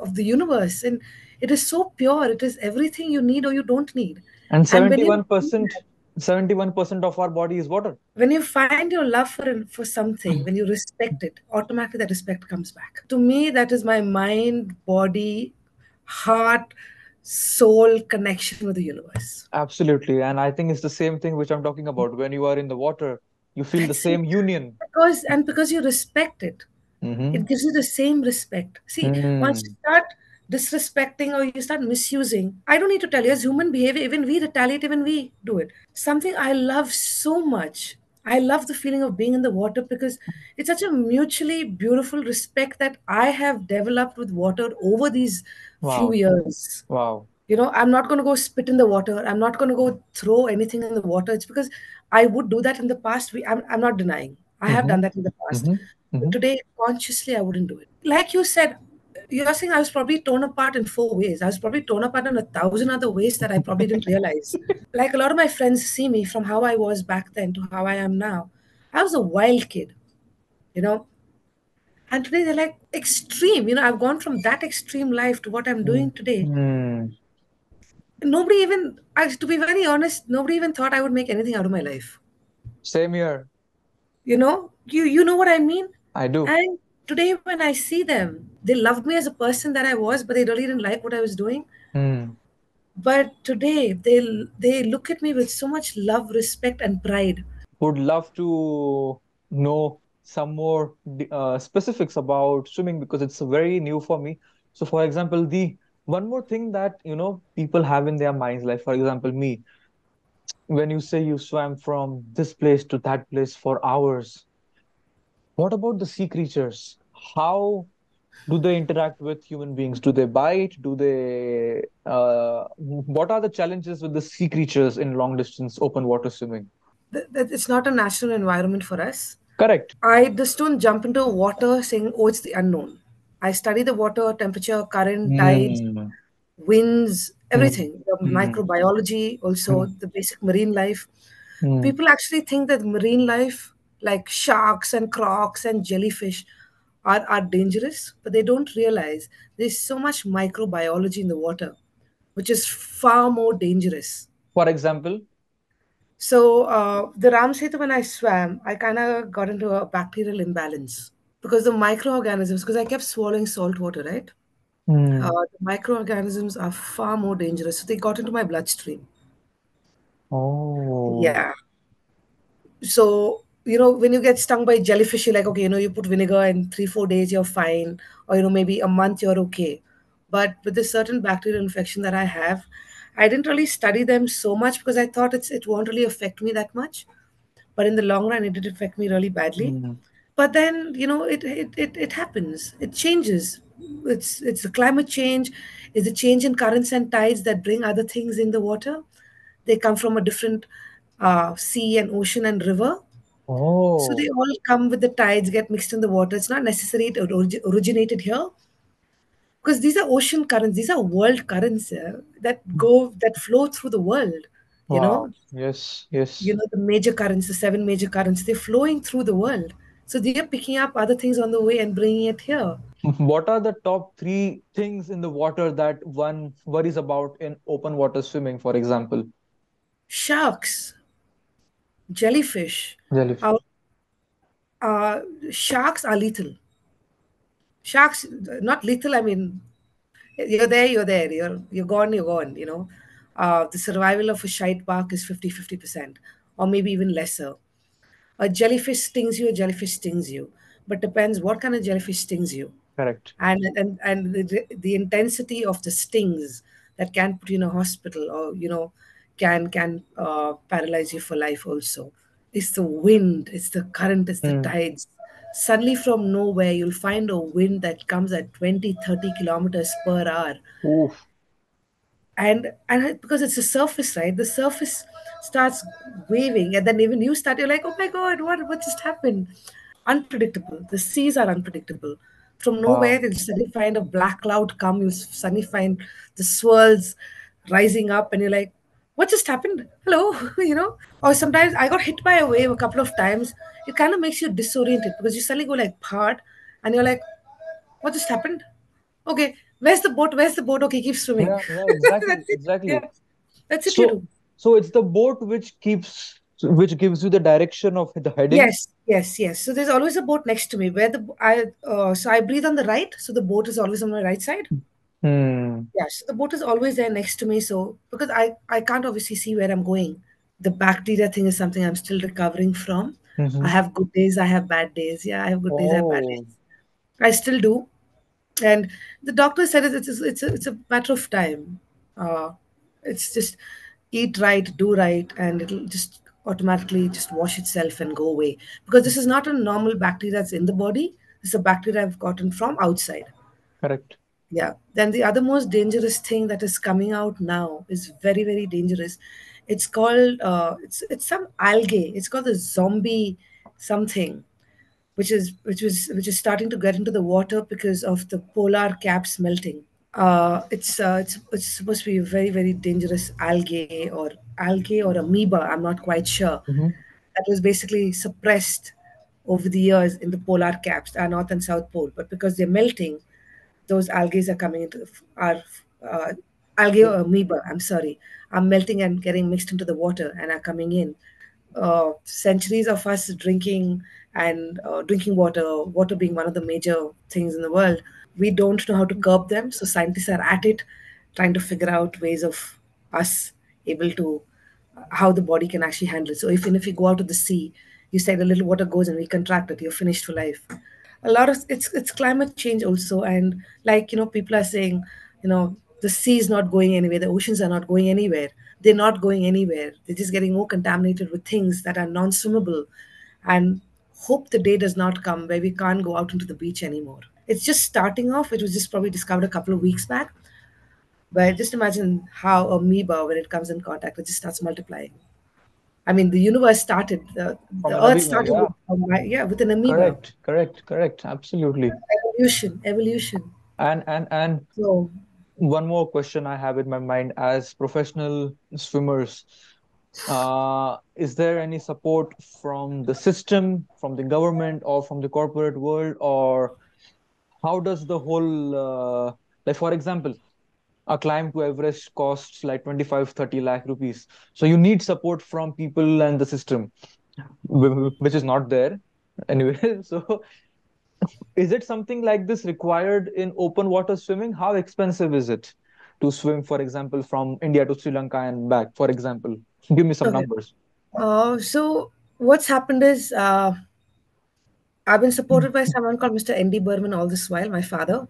[SPEAKER 2] of the universe, and it is so pure. It is everything you need or you don't need.
[SPEAKER 1] And
[SPEAKER 2] And
[SPEAKER 1] 71%, 71% of our body is water.
[SPEAKER 2] when you find your love for something, when you respect it, automatically that respect comes back. To me, that is my mind, body, heart, soul connection with the universe.
[SPEAKER 1] Absolutely. And I think it's the same thing which I'm talking about. When you are in the water, you feel the
[SPEAKER 2] That's it.
[SPEAKER 1] same union.
[SPEAKER 2] Because you respect it,
[SPEAKER 1] Mm-hmm.
[SPEAKER 2] it gives you the same respect. See, once you
[SPEAKER 1] Hmm.
[SPEAKER 2] start disrespecting or you start misusing, I don't need to tell you, as human behavior, even we retaliate, even we do it. Something I love so much. I love the feeling of being in the water because it's such a mutually beautiful respect that I have developed with water over these few
[SPEAKER 1] Wow.
[SPEAKER 2] years.
[SPEAKER 1] Wow.
[SPEAKER 2] I'm not going to go spit in the water. I'm not going to go throw anything in the water. It's because I would do that in the past. I'm not denying. I have
[SPEAKER 1] Mm-hmm.
[SPEAKER 2] done that in the past.
[SPEAKER 1] Mm-hmm.
[SPEAKER 2] But
[SPEAKER 1] Mm-hmm.
[SPEAKER 2] today, consciously, I wouldn't do it. Like you said, you're saying I was probably torn apart in four ways. I was probably torn apart in 1,000 other ways that I probably didn't realize. Like a lot of my friends see me from how I was back then to how I am now. I was a wild kid, you know, and today they're like extreme. I've gone from that extreme life to what I'm doing today.
[SPEAKER 1] Mm-hmm.
[SPEAKER 2] Nobody even, to be very honest, nobody even thought I would make anything out of my life.
[SPEAKER 1] Same here.
[SPEAKER 2] You know what I mean.
[SPEAKER 1] I do.
[SPEAKER 2] And today when I see them, they loved me as a person that I was, but they really didn't like what I was doing.
[SPEAKER 1] Mm.
[SPEAKER 2] But today they look at me with so much love, respect, and pride.
[SPEAKER 1] Would love to know some more specifics about swimming because it's very new for me. So, for example, the one more thing that people have in their minds, like for example, me, when you say you swam from this place to that place for hours, what about the sea creatures? How do they interact with human beings? Do they bite? Do they? What are the challenges with the sea creatures in long distance open water swimming?
[SPEAKER 2] It's not a natural environment for us.
[SPEAKER 1] Correct.
[SPEAKER 2] I just don't jump into water saying, "Oh, it's the unknown." I study the water, temperature, current, tides,
[SPEAKER 1] Mm.
[SPEAKER 2] winds,
[SPEAKER 1] Mm.
[SPEAKER 2] everything. The
[SPEAKER 1] Mm.
[SPEAKER 2] microbiology, also
[SPEAKER 1] Mm.
[SPEAKER 2] the basic marine life.
[SPEAKER 1] Mm.
[SPEAKER 2] People actually think that marine life, like sharks and crocs and jellyfish, are dangerous, but they don't realize there's so much microbiology in the water, which is far more dangerous.
[SPEAKER 1] For example,
[SPEAKER 2] So the Ram Setu, when I swam, I kind of got into a bacterial imbalance because the microorganisms, because I kept swallowing salt water, right?
[SPEAKER 1] mm.
[SPEAKER 2] The microorganisms are far more dangerous. So they got into my bloodstream.
[SPEAKER 1] Oh,
[SPEAKER 2] Yeah. So when you get stung by jellyfish, you're like, okay, you put vinegar and 3, 4 days, you're fine. Or, maybe a month, you're okay. But with this certain bacterial infection that I have, I didn't really study them so much because I thought it won't really affect me that much. But in the long run, it did affect me really badly.
[SPEAKER 1] Mm.
[SPEAKER 2] But then, it happens. It changes. It's the climate change, it's a change in currents and tides that bring other things in the water. They come from a different sea and ocean and river. So
[SPEAKER 1] Oh.
[SPEAKER 2] they all come with the tides, get mixed in the water. It's not necessary it originated here because these are ocean currents. These are world currents that flow through the world. You
[SPEAKER 1] Wow.
[SPEAKER 2] know,
[SPEAKER 1] Yes, yes.
[SPEAKER 2] the major currents, the seven major currents, they're flowing through the world. So they're picking up other things on the way and bringing it here.
[SPEAKER 1] What are the top three things in the water that one worries about in open water swimming, for example?
[SPEAKER 2] Sharks, jellyfish.
[SPEAKER 1] Jellyfish.
[SPEAKER 2] Uh, uh, Sharks are lethal. Sharks, not lethal. I mean, you're there, you're there. You're gone, you're gone. The survival of a shite bark is 50-50%, or maybe even lesser. A jellyfish stings you, a jellyfish stings you. But depends what kind of jellyfish stings you.
[SPEAKER 1] Correct.
[SPEAKER 2] And the intensity of the stings that can put you in a hospital, or can paralyze you for life also. It's the wind, it's the current, it's the
[SPEAKER 1] Mm.
[SPEAKER 2] tides. Suddenly from nowhere you'll find a wind that comes at 20-30 kilometers per hour.
[SPEAKER 1] Oof.
[SPEAKER 2] Because it's a surface, right? The surface starts waving, and then even you start, you're like, oh my god, what just happened? Unpredictable. The seas are unpredictable. From nowhere,
[SPEAKER 1] Wow.
[SPEAKER 2] you'll suddenly find a black cloud come. You'll suddenly find the swirls rising up, and you're like, what just happened? Hello, Or sometimes I got hit by a wave a couple of times. It kind of makes you disoriented because you suddenly go like part, and you're like, what just happened? Okay, where's the boat? Where's the boat? Okay, keep swimming.
[SPEAKER 1] Yeah, yeah, exactly,
[SPEAKER 2] That's it.
[SPEAKER 1] exactly.
[SPEAKER 2] Yeah, that's it. You
[SPEAKER 1] So,
[SPEAKER 2] do.
[SPEAKER 1] so it's the boat which gives you the direction of the heading.
[SPEAKER 2] Yes, yes, yes. So there's always a boat next to me where I breathe on the right, so the boat is always on my right side.
[SPEAKER 1] Hmm.
[SPEAKER 2] Yes, the boat is always there next to me. So because I can't obviously see where I'm going. The bacteria thing is something I'm still recovering from. I
[SPEAKER 1] Mm-hmm.
[SPEAKER 2] have good days, I have bad days. Yeah, I have good days, I have bad
[SPEAKER 1] Oh,
[SPEAKER 2] days. I still do. And the doctor said it's a matter of time. Uh, it's just eat right, do right, and it'll just automatically just wash itself and go away. Because this is not a normal bacteria that's in the body. This is a bacteria I've gotten from outside.
[SPEAKER 1] correct.
[SPEAKER 2] Yeah. Then the other most dangerous thing that is coming out now is very, very dangerous. It's called it's some algae. It's called the zombie something, which is starting to get into the water because of the polar caps melting. It's supposed to be a very, very dangerous algae or amoeba. I'm not quite sure.
[SPEAKER 1] Mm-hmm.
[SPEAKER 2] That was basically suppressed over the years in the polar caps, our north and south pole. But because they're melting, those algae are coming into are uh, algae or amoeba. I'm sorry, are melting and getting mixed into the water and are coming in. Centuries of us drinking and drinking water being one of the major things in the world, we don't know how to curb them. So scientists are at it, trying to figure out ways of us able to how the body can actually handle it. So if you go out to the sea, you said a little water goes and we contract it, you're finished for life. A lot of it's climate change also, and like people are saying, the sea is not going anywhere, the oceans are not going anywhere. They're not going anywhere. They're just getting more contaminated with things that are non-swimmable, and hope the day does not come where we can't go out into the beach anymore. It's just starting off. It was just probably discovered a couple of weeks back, but just imagine how amoeba, when it comes in contact, it just starts multiplying. I mean, the universe started,
[SPEAKER 1] From
[SPEAKER 2] the
[SPEAKER 1] an
[SPEAKER 2] earth
[SPEAKER 1] amoeba,
[SPEAKER 2] started
[SPEAKER 1] yeah.
[SPEAKER 2] with, yeah, with an amoeba.
[SPEAKER 1] Correct, correct, correct. Absolutely.
[SPEAKER 2] Evolution.
[SPEAKER 1] And
[SPEAKER 2] So,
[SPEAKER 1] one more question I have in my mind as professional swimmers. Is there any support from the system, from the government, or from the corporate world, or how does the whole, like for example, a climb to Everest costs like 25, 30 lakh rupees. So you need support from people and the system, which is not there anyway. So is it something like this required in open water swimming? How expensive is it to swim, for example, from India to Sri Lanka and back, for example? Give me some
[SPEAKER 2] okay.
[SPEAKER 1] numbers.
[SPEAKER 2] So What's happened is I've been supported by someone called Mr. N.D. Burman all this while, my father.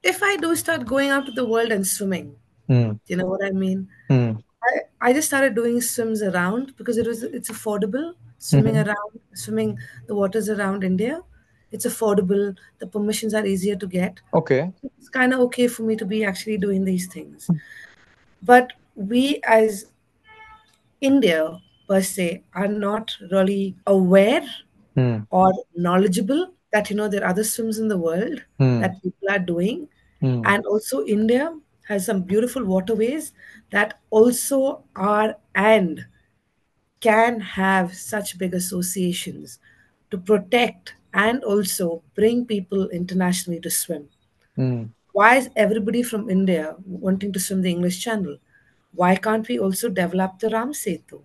[SPEAKER 2] If I do start going out to the world and swimming,
[SPEAKER 1] Hmm.
[SPEAKER 2] you know what I mean?
[SPEAKER 1] Hmm.
[SPEAKER 2] I just started doing swims around because it's affordable. Swimming
[SPEAKER 1] Hmm.
[SPEAKER 2] around, swimming the waters around India, it's affordable. The permissions are easier to get.
[SPEAKER 1] Okay.
[SPEAKER 2] It's kind of okay for me to be actually doing these things. But we as India per se are not really aware
[SPEAKER 1] Hmm.
[SPEAKER 2] or knowledgeable that there are other swims in the world
[SPEAKER 1] Hmm.
[SPEAKER 2] that people are doing.
[SPEAKER 1] Hmm.
[SPEAKER 2] And also India has some beautiful waterways that also are and can have such big associations to protect and also bring people internationally to swim.
[SPEAKER 1] Hmm.
[SPEAKER 2] Why is everybody from India wanting to swim the English Channel? Why can't we also develop the Ram Setu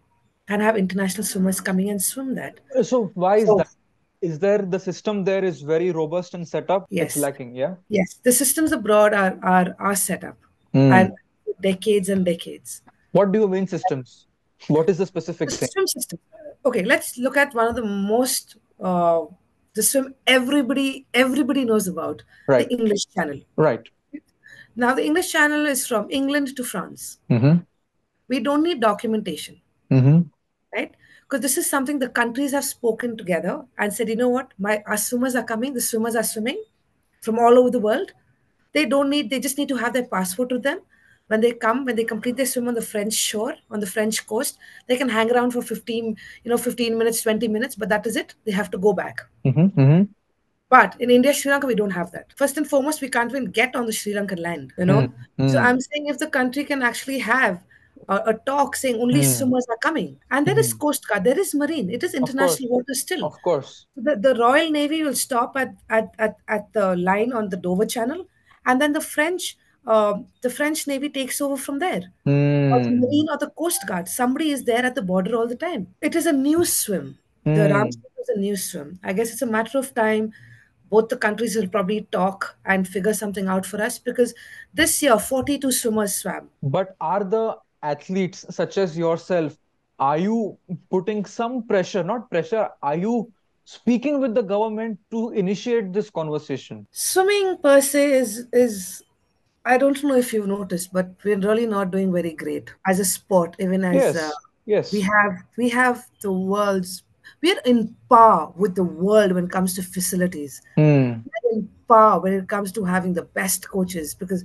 [SPEAKER 2] and have international swimmers coming and swim that?
[SPEAKER 1] So why is
[SPEAKER 2] So,
[SPEAKER 1] that? Is there the system there is very robust and set up? It's
[SPEAKER 2] yes,
[SPEAKER 1] lacking, yeah?
[SPEAKER 2] yes, the systems abroad are set up
[SPEAKER 1] Hmm.
[SPEAKER 2] and decades and decades.
[SPEAKER 1] What do you mean systems? What is the specific
[SPEAKER 2] The
[SPEAKER 1] thing?
[SPEAKER 2] swim system. Okay, let's look at one of the most the swim everybody knows about, the
[SPEAKER 1] Right.
[SPEAKER 2] English Channel.
[SPEAKER 1] Right.
[SPEAKER 2] Now, the English Channel is from England to France.
[SPEAKER 1] Mm-hmm.
[SPEAKER 2] We don't need documentation,
[SPEAKER 1] Mm-hmm.
[SPEAKER 2] right? Because this is something the countries have spoken together and said, you know what, our swimmers are coming, the swimmers are swimming from all over the world. They just need to have their passport with them. When they complete their swim on the French shore, on the French coast, they can hang around for 15 minutes, 20 minutes, but that is it. They have to go back.
[SPEAKER 1] Mm-hmm. Mm-hmm.
[SPEAKER 2] But in India, Sri Lanka, we don't have that. First and foremost, we can't even get on the Sri Lankan land. So
[SPEAKER 1] Mm-hmm.
[SPEAKER 2] I'm saying if the country can actually have a talk saying only
[SPEAKER 1] Mm-hmm.
[SPEAKER 2] swimmers are coming, and there is
[SPEAKER 1] Mm-hmm.
[SPEAKER 2] Coast Guard, there is Marine, it is
[SPEAKER 1] Of course.
[SPEAKER 2] international water still.
[SPEAKER 1] Of course.
[SPEAKER 2] The Royal Navy will stop at the line on the Dover Channel, and then the French Navy takes over from there. Or the
[SPEAKER 1] Hmm.
[SPEAKER 2] Marine or the Coast Guard. Somebody is there at the border all the time. It is a new swim. The
[SPEAKER 1] Hmm.
[SPEAKER 2] Ramsar is a new swim. I guess it's a matter of time. Both the countries will probably talk and figure something out for us because this year 42 swimmers swam.
[SPEAKER 1] But are the athletes such as yourself, are you putting some pressure, not pressure, are you speaking with the government to initiate this conversation?
[SPEAKER 2] Swimming per se is I don't know if you've noticed, but we're really not doing very great as a sport. Even as
[SPEAKER 1] Yes.
[SPEAKER 2] we
[SPEAKER 1] Yes.
[SPEAKER 2] have we have the world's we're in par with the world when it comes to facilities.
[SPEAKER 1] Hmm.
[SPEAKER 2] We're in par when it comes to having the best coaches because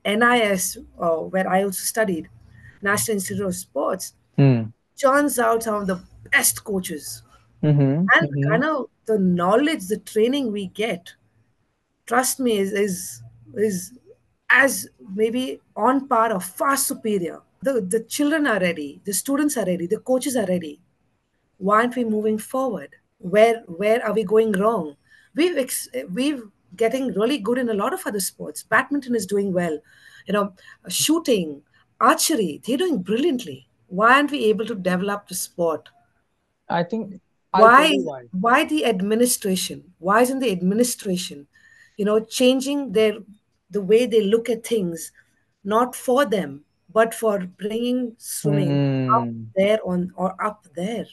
[SPEAKER 2] NIS, where I also studied, National Institute of Sports,
[SPEAKER 1] Hmm.
[SPEAKER 2] churns out some of the best coaches.
[SPEAKER 1] Mm-hmm.
[SPEAKER 2] And
[SPEAKER 1] Mm-hmm.
[SPEAKER 2] kind of the knowledge, the training we get, trust me, is as maybe on par or far superior. The children are ready, the students are ready, the coaches are ready. Why aren't we moving forward? Where are we going wrong? We've getting really good in a lot of other sports. Badminton is doing well, you know, shooting, archery, they're doing brilliantly. Why aren't we able to develop the sport?
[SPEAKER 1] I think I'll tell
[SPEAKER 2] why
[SPEAKER 1] you why.
[SPEAKER 2] why the administration, why isn't the administration changing the way they look at things, not for them but for bringing swimming up
[SPEAKER 1] Hmm.
[SPEAKER 2] there on or up there.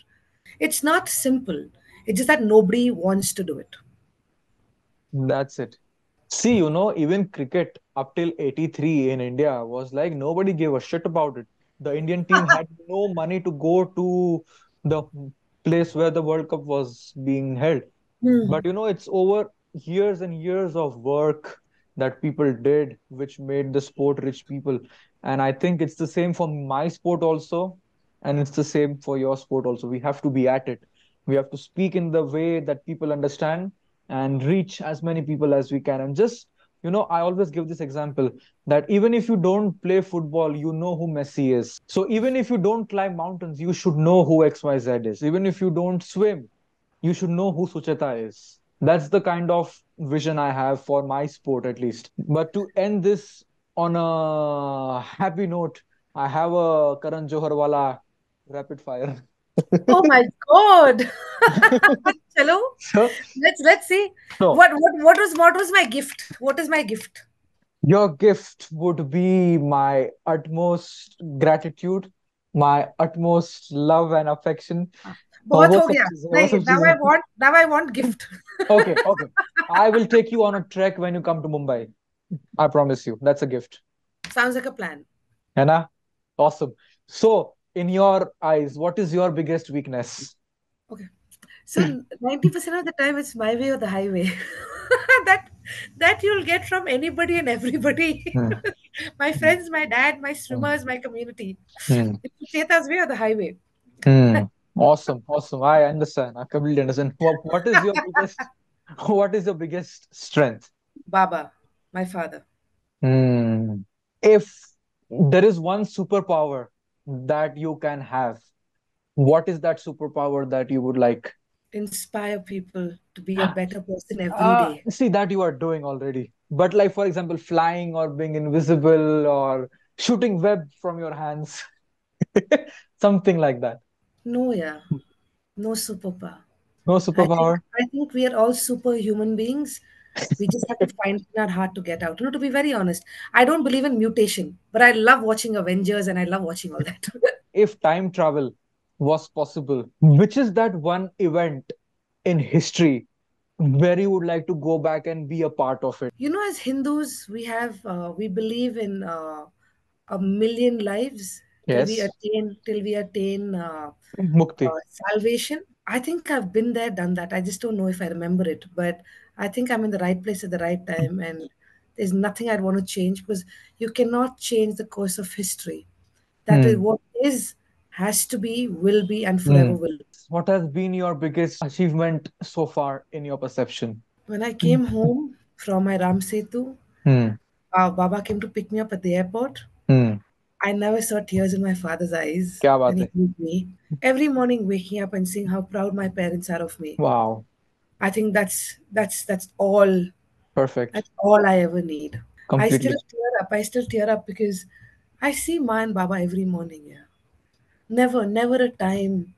[SPEAKER 2] It's not simple, it's just that nobody wants to do it.
[SPEAKER 1] That's it. See, even cricket up till 83 in India was like nobody gave a shit about it. The Indian team had no money to go to the place where the World Cup was being held.
[SPEAKER 2] Hmm.
[SPEAKER 1] But it's over years and years of work that people did, which made the sport rich people. And I think it's the same for my sport also. And it's the same for your sport also. We have to be at it. We have to speak in the way that people understand and reach as many people as we can. And just, I always give this example that even if you don't play football, you know who Messi is. So even if you don't climb mountains, you should know who XYZ is. Even if you don't swim, you should know who Sucheta is. That's the kind of vision I have for my sport, at least. But to end this on a happy note, I have a Karan Joharwala rapid fire.
[SPEAKER 2] Oh my god. Hello.
[SPEAKER 1] so,
[SPEAKER 2] Let's see.
[SPEAKER 1] so
[SPEAKER 2] What was my gift? What is my gift?
[SPEAKER 1] Your gift would be my utmost gratitude, my utmost love and affection.
[SPEAKER 2] बहुत
[SPEAKER 1] वो
[SPEAKER 2] हो
[SPEAKER 1] सब
[SPEAKER 2] गया.
[SPEAKER 1] चीजें वो
[SPEAKER 2] नहीं,
[SPEAKER 1] सब चीजें
[SPEAKER 2] now I want gift.
[SPEAKER 1] Okay, okay. I will take you on a trek when you come to Mumbai. I promise you. That's a gift.
[SPEAKER 2] Sounds like a plan.
[SPEAKER 1] है ना? Awesome. So, in your eyes, what is your biggest weakness?
[SPEAKER 2] Okay. So 90% of the time it's my way or the highway. that that you'll get from anybody and everybody.
[SPEAKER 1] Hmm.
[SPEAKER 2] My friends, my dad, my swimmers, my community.
[SPEAKER 1] Hmm.
[SPEAKER 2] It's Sucheta's way or the highway.
[SPEAKER 1] Hmm. Awesome, awesome. I understand. I completely understand. What is your biggest, what is your biggest strength?
[SPEAKER 2] Baba, my father.
[SPEAKER 1] Hmm. If there is one superpower that you can have, what is that superpower that you would like?
[SPEAKER 2] Inspire people to be a better person every day.
[SPEAKER 1] See, that you are doing already. But like, for example, flying or being invisible or shooting web from your hands, something like that.
[SPEAKER 2] No, yeah. No superpower.
[SPEAKER 1] No
[SPEAKER 2] I think
[SPEAKER 1] superpower.
[SPEAKER 2] I think we are all superhuman beings. We just have to find it in our heart to get out. To be very honest, I don't believe in mutation, but I love watching Avengers and I love watching all that.
[SPEAKER 1] If time travel was possible, which is that one event in history where you would like to go back and be a part of it?
[SPEAKER 2] As Hindus, we believe in a million lives till we
[SPEAKER 1] Yes.
[SPEAKER 2] attain
[SPEAKER 1] Mukti.
[SPEAKER 2] salvation. I think I've been there, done that. I just don't know if I remember it, but I think I'm in the right place at the right time, and there's nothing I'd want to change because you cannot change the course of history. That is
[SPEAKER 1] Hmm.
[SPEAKER 2] what is, has to be, will be, and forever
[SPEAKER 1] Hmm.
[SPEAKER 2] will be.
[SPEAKER 1] What has been your biggest achievement so far in your perception?
[SPEAKER 2] When I came home from my Ram Setu,
[SPEAKER 1] Hmm.
[SPEAKER 2] Baba came to pick me up at the airport.
[SPEAKER 1] Hmm.
[SPEAKER 2] I never saw tears in my father's eyes
[SPEAKER 1] क्या
[SPEAKER 2] when
[SPEAKER 1] बात
[SPEAKER 2] he
[SPEAKER 1] है?
[SPEAKER 2] hugged me. Every morning, waking up and seeing how proud my parents are of me.
[SPEAKER 1] Wow.
[SPEAKER 2] I think that's
[SPEAKER 1] Perfect.
[SPEAKER 2] that's all I ever need. I still
[SPEAKER 1] Completely.
[SPEAKER 2] tear up. I still tear up because I see Ma and Baba every morning. Yeah, never a time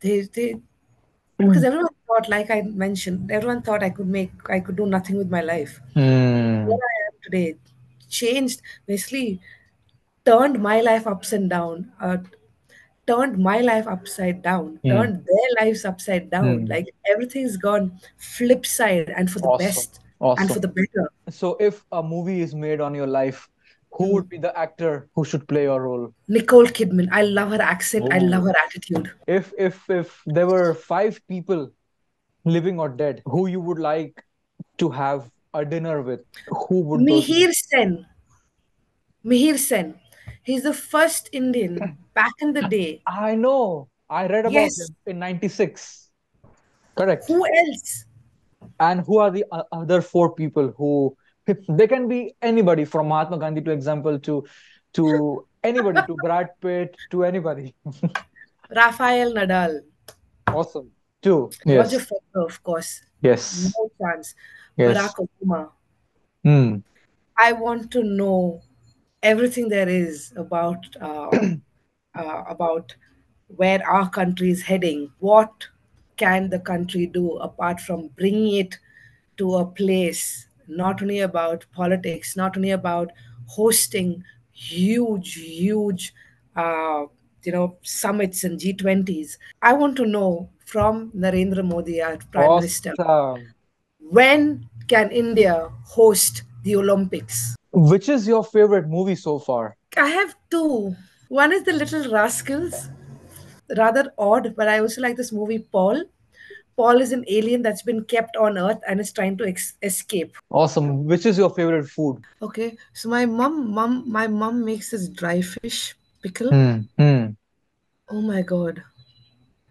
[SPEAKER 2] they because
[SPEAKER 1] Hmm.
[SPEAKER 2] everyone thought, like I mentioned, everyone thought I could do nothing with my life. Where
[SPEAKER 1] Hmm.
[SPEAKER 2] I am today changed, basically turned my life ups and down. Turned my life upside down,
[SPEAKER 1] Hmm.
[SPEAKER 2] turned their lives upside down.
[SPEAKER 1] Hmm.
[SPEAKER 2] Like everything's gone flip side and for the
[SPEAKER 1] Awesome.
[SPEAKER 2] best and for
[SPEAKER 1] Awesome.
[SPEAKER 2] the better.
[SPEAKER 1] So, if a movie is made on your life, who would
[SPEAKER 2] Mm.
[SPEAKER 1] be the actor who should play your role?
[SPEAKER 2] Nicole Kidman. I love her accent. I love
[SPEAKER 1] Oh.
[SPEAKER 2] her attitude.
[SPEAKER 1] If there were five people, living or dead, who you would like to have a dinner with, who would those be?
[SPEAKER 2] Mihir Sen. Mihir Sen. He's the first Indian back in the day.
[SPEAKER 1] I know. I read about
[SPEAKER 2] Yes.
[SPEAKER 1] him in 96. Correct.
[SPEAKER 2] Who else?
[SPEAKER 1] And who are the other four people who they can be anybody from Mahatma Gandhi to example to anybody to Brad Pitt to anybody.
[SPEAKER 2] Rafael Nadal.
[SPEAKER 1] Awesome. Two.
[SPEAKER 2] Roger
[SPEAKER 1] Yes.
[SPEAKER 2] Federer, of course. No
[SPEAKER 1] Yes.
[SPEAKER 2] chance.
[SPEAKER 1] Yes.
[SPEAKER 2] Barack Obama.
[SPEAKER 1] Hmm.
[SPEAKER 2] I want to know everything there is about where our country is heading. What can the country do apart from bringing it to a place not only about politics, not only about hosting huge, summits and G20s. I want to know from Narendra Modi, our Prime Minister,
[SPEAKER 1] Awesome.
[SPEAKER 2] when can India host the Olympics?
[SPEAKER 1] Which is your favorite movie so far?
[SPEAKER 2] I have two. One is The Little Rascals, rather odd, but I also like this movie Paul. Paul is an alien that's been kept on Earth and is trying to escape.
[SPEAKER 1] Awesome. Which is your favorite food?
[SPEAKER 2] Okay, so my mom makes this dry fish pickle.
[SPEAKER 1] Hmm. Hmm.
[SPEAKER 2] Oh my god!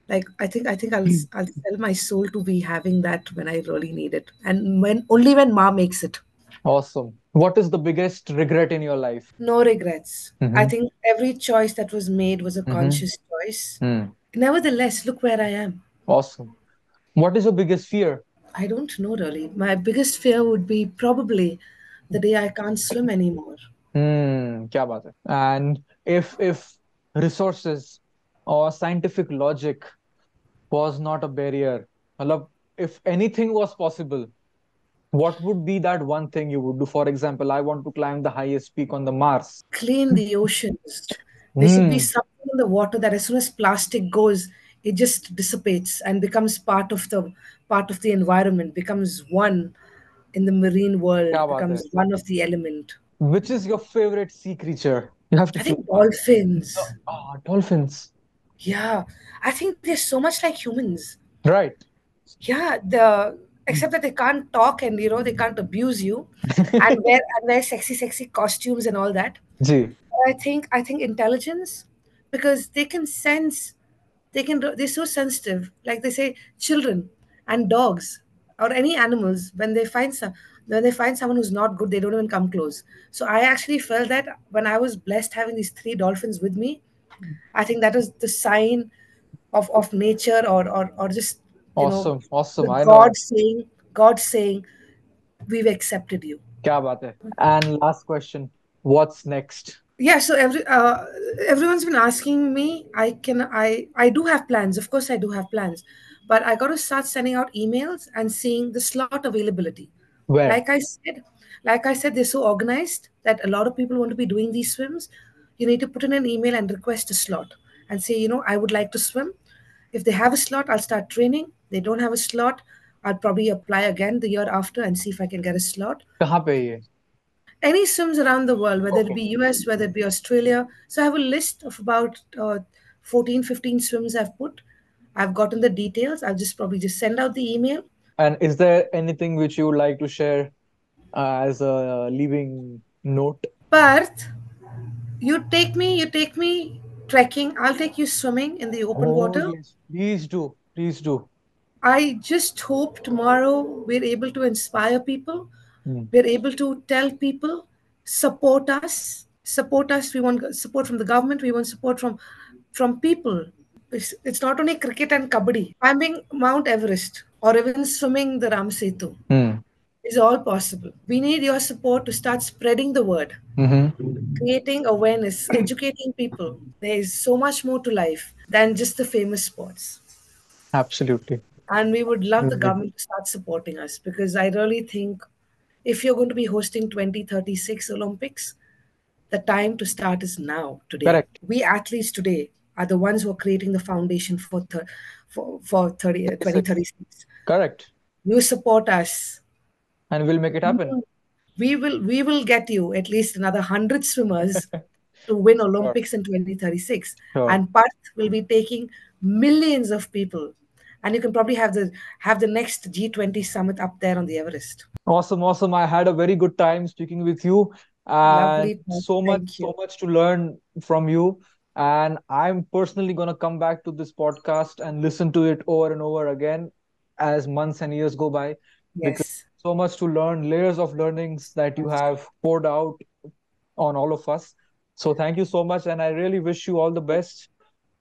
[SPEAKER 2] Like I think I'll sell my soul to be having that when I really need it, and when ma makes it.
[SPEAKER 1] Awesome. What is the biggest regret in your life?
[SPEAKER 2] No regrets. I
[SPEAKER 1] Mm-hmm.
[SPEAKER 2] think every choice that was made was a
[SPEAKER 1] Mm-hmm.
[SPEAKER 2] conscious choice.
[SPEAKER 1] Hmm.
[SPEAKER 2] Nevertheless, look where I am.
[SPEAKER 1] Awesome. What is your biggest fear?
[SPEAKER 2] I don't know really. My biggest fear would be probably the day I can't swim anymore.
[SPEAKER 1] क्या बात है? And if resources or scientific logic was not a barrier, मतलब if anything was possible, What would be that one thing you would do? For example, I want to climb the highest peak on the Mars.
[SPEAKER 2] Clean the oceans. There should be
[SPEAKER 1] Hmm.
[SPEAKER 2] something in the water that as soon as plastic goes, it just dissipates and becomes part of the environment, becomes one in the marine
[SPEAKER 1] क्या
[SPEAKER 2] world,
[SPEAKER 1] बात है?
[SPEAKER 2] becomes one of the element.
[SPEAKER 1] Which is your favorite sea creature? You have to
[SPEAKER 2] I
[SPEAKER 1] choose
[SPEAKER 2] think
[SPEAKER 1] one.
[SPEAKER 2] dolphins.
[SPEAKER 1] Dolphins.
[SPEAKER 2] Yeah, I think they're so much like humans.
[SPEAKER 1] Right.
[SPEAKER 2] Yeah, the except that they can't talk and they can't abuse you, and wear sexy costumes and all that.
[SPEAKER 1] Ji.
[SPEAKER 2] I think intelligence, because they can sense, they're so sensitive. Like they say, children and dogs or any animals, when they find someone who's not good, they don't even come close. So I actually felt that when I was blessed having these three dolphins with me, I think that was the sign of nature, or just
[SPEAKER 1] Awesome. Awesome.
[SPEAKER 2] the
[SPEAKER 1] I know.
[SPEAKER 2] God saying, we've accepted you.
[SPEAKER 1] क्या बात है? And last question. What's next?
[SPEAKER 2] Yeah, so everyone's been asking me. I do have plans. Of course I do have plans, but I got to start sending out emails and seeing the slot availability.
[SPEAKER 1] Where?
[SPEAKER 2] Like i said like i said they're so organized that a lot of people want to be doing these swims. You need to put in an email and request a slot and say, I would like to swim. If they have a slot, I'll start training. They don't have a slot, I'll probably apply again the year after and see if I can get a slot.
[SPEAKER 1] कहाँ पे है ये?
[SPEAKER 2] Any swims around the world, whether it
[SPEAKER 1] Okay.
[SPEAKER 2] be US, whether it be Australia. So I have a list of about 14, 15 swims I've put. I've gotten the details. I'll just probably just send out the email.
[SPEAKER 1] And is there anything which you would like to share as a leaving note?
[SPEAKER 2] Parth, you take me trekking. I'll take you swimming in the open
[SPEAKER 1] Oh,
[SPEAKER 2] water.
[SPEAKER 1] yes. Please do. Please do.
[SPEAKER 2] I just hope tomorrow we're able to inspire people.
[SPEAKER 1] Hmm.
[SPEAKER 2] We're able to tell people, support us, support us. We want support from the government. We want support from people. It's not only cricket and kabaddi. Climbing Mount Everest or even swimming the Ram Setu
[SPEAKER 1] Hmm.
[SPEAKER 2] is all possible. We need your support to start spreading the word,
[SPEAKER 1] Mm-hmm.
[SPEAKER 2] creating awareness, educating people. There is so much more to life than just the famous sports.
[SPEAKER 1] Absolutely.
[SPEAKER 2] And we would love the
[SPEAKER 1] Really.
[SPEAKER 2] government to start supporting us, because I really think if you're going to be hosting 2036 Olympics, the time to start is now, today.
[SPEAKER 1] Correct.
[SPEAKER 2] We athletes today are the ones who are creating the foundation for
[SPEAKER 1] 36.
[SPEAKER 2] 2036.
[SPEAKER 1] Correct.
[SPEAKER 2] You support us.
[SPEAKER 1] And we'll make it happen.
[SPEAKER 2] We will get you at least another 100 swimmers to win
[SPEAKER 1] Sure.
[SPEAKER 2] Olympics in 2036.
[SPEAKER 1] Sure.
[SPEAKER 2] And Parth will be taking millions of people. And you can probably have the next G20 summit up there on the Everest.
[SPEAKER 1] Awesome, awesome. I had a very good time speaking with you, and
[SPEAKER 2] Lovely, Parth.
[SPEAKER 1] so much,
[SPEAKER 2] Thank
[SPEAKER 1] so
[SPEAKER 2] you.
[SPEAKER 1] much to learn from you. And I'm personally gonna come back to this podcast and listen to it over and over again as months and years go by, because
[SPEAKER 2] Yes.
[SPEAKER 1] so much to learn, layers of learnings that you have poured out on all of us. So thank you so much, and I really wish you all the best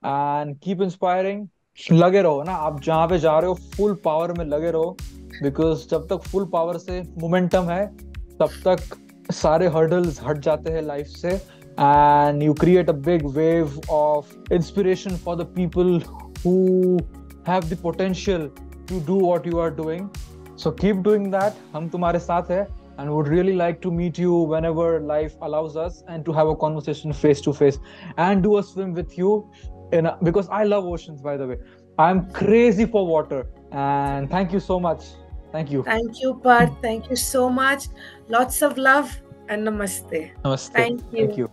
[SPEAKER 1] and keep inspiring. लगे रहो ना, आप जहाँ पे जा रहे हो full power में लगे रहो, बिकॉज जब तक फुल पावर से मोमेंटम है तब तक सारे हर्डल्स हट जाते हैं लाइफ से, and you create a big wave of inspiration for the people who have the potential to do what you are doing. So keep doing that. हम तुम्हारे साथ हैं and would really like to meet you whenever life allows us, and to have a conversation face to face and do a swim with you because I love oceans, by the way. I'm crazy for water, and thank you so much. Thank you.
[SPEAKER 2] Thank you, Parth. Thank you so much. Lots of love and namaste.
[SPEAKER 1] Namaste.
[SPEAKER 2] Thank you.
[SPEAKER 1] Thank you.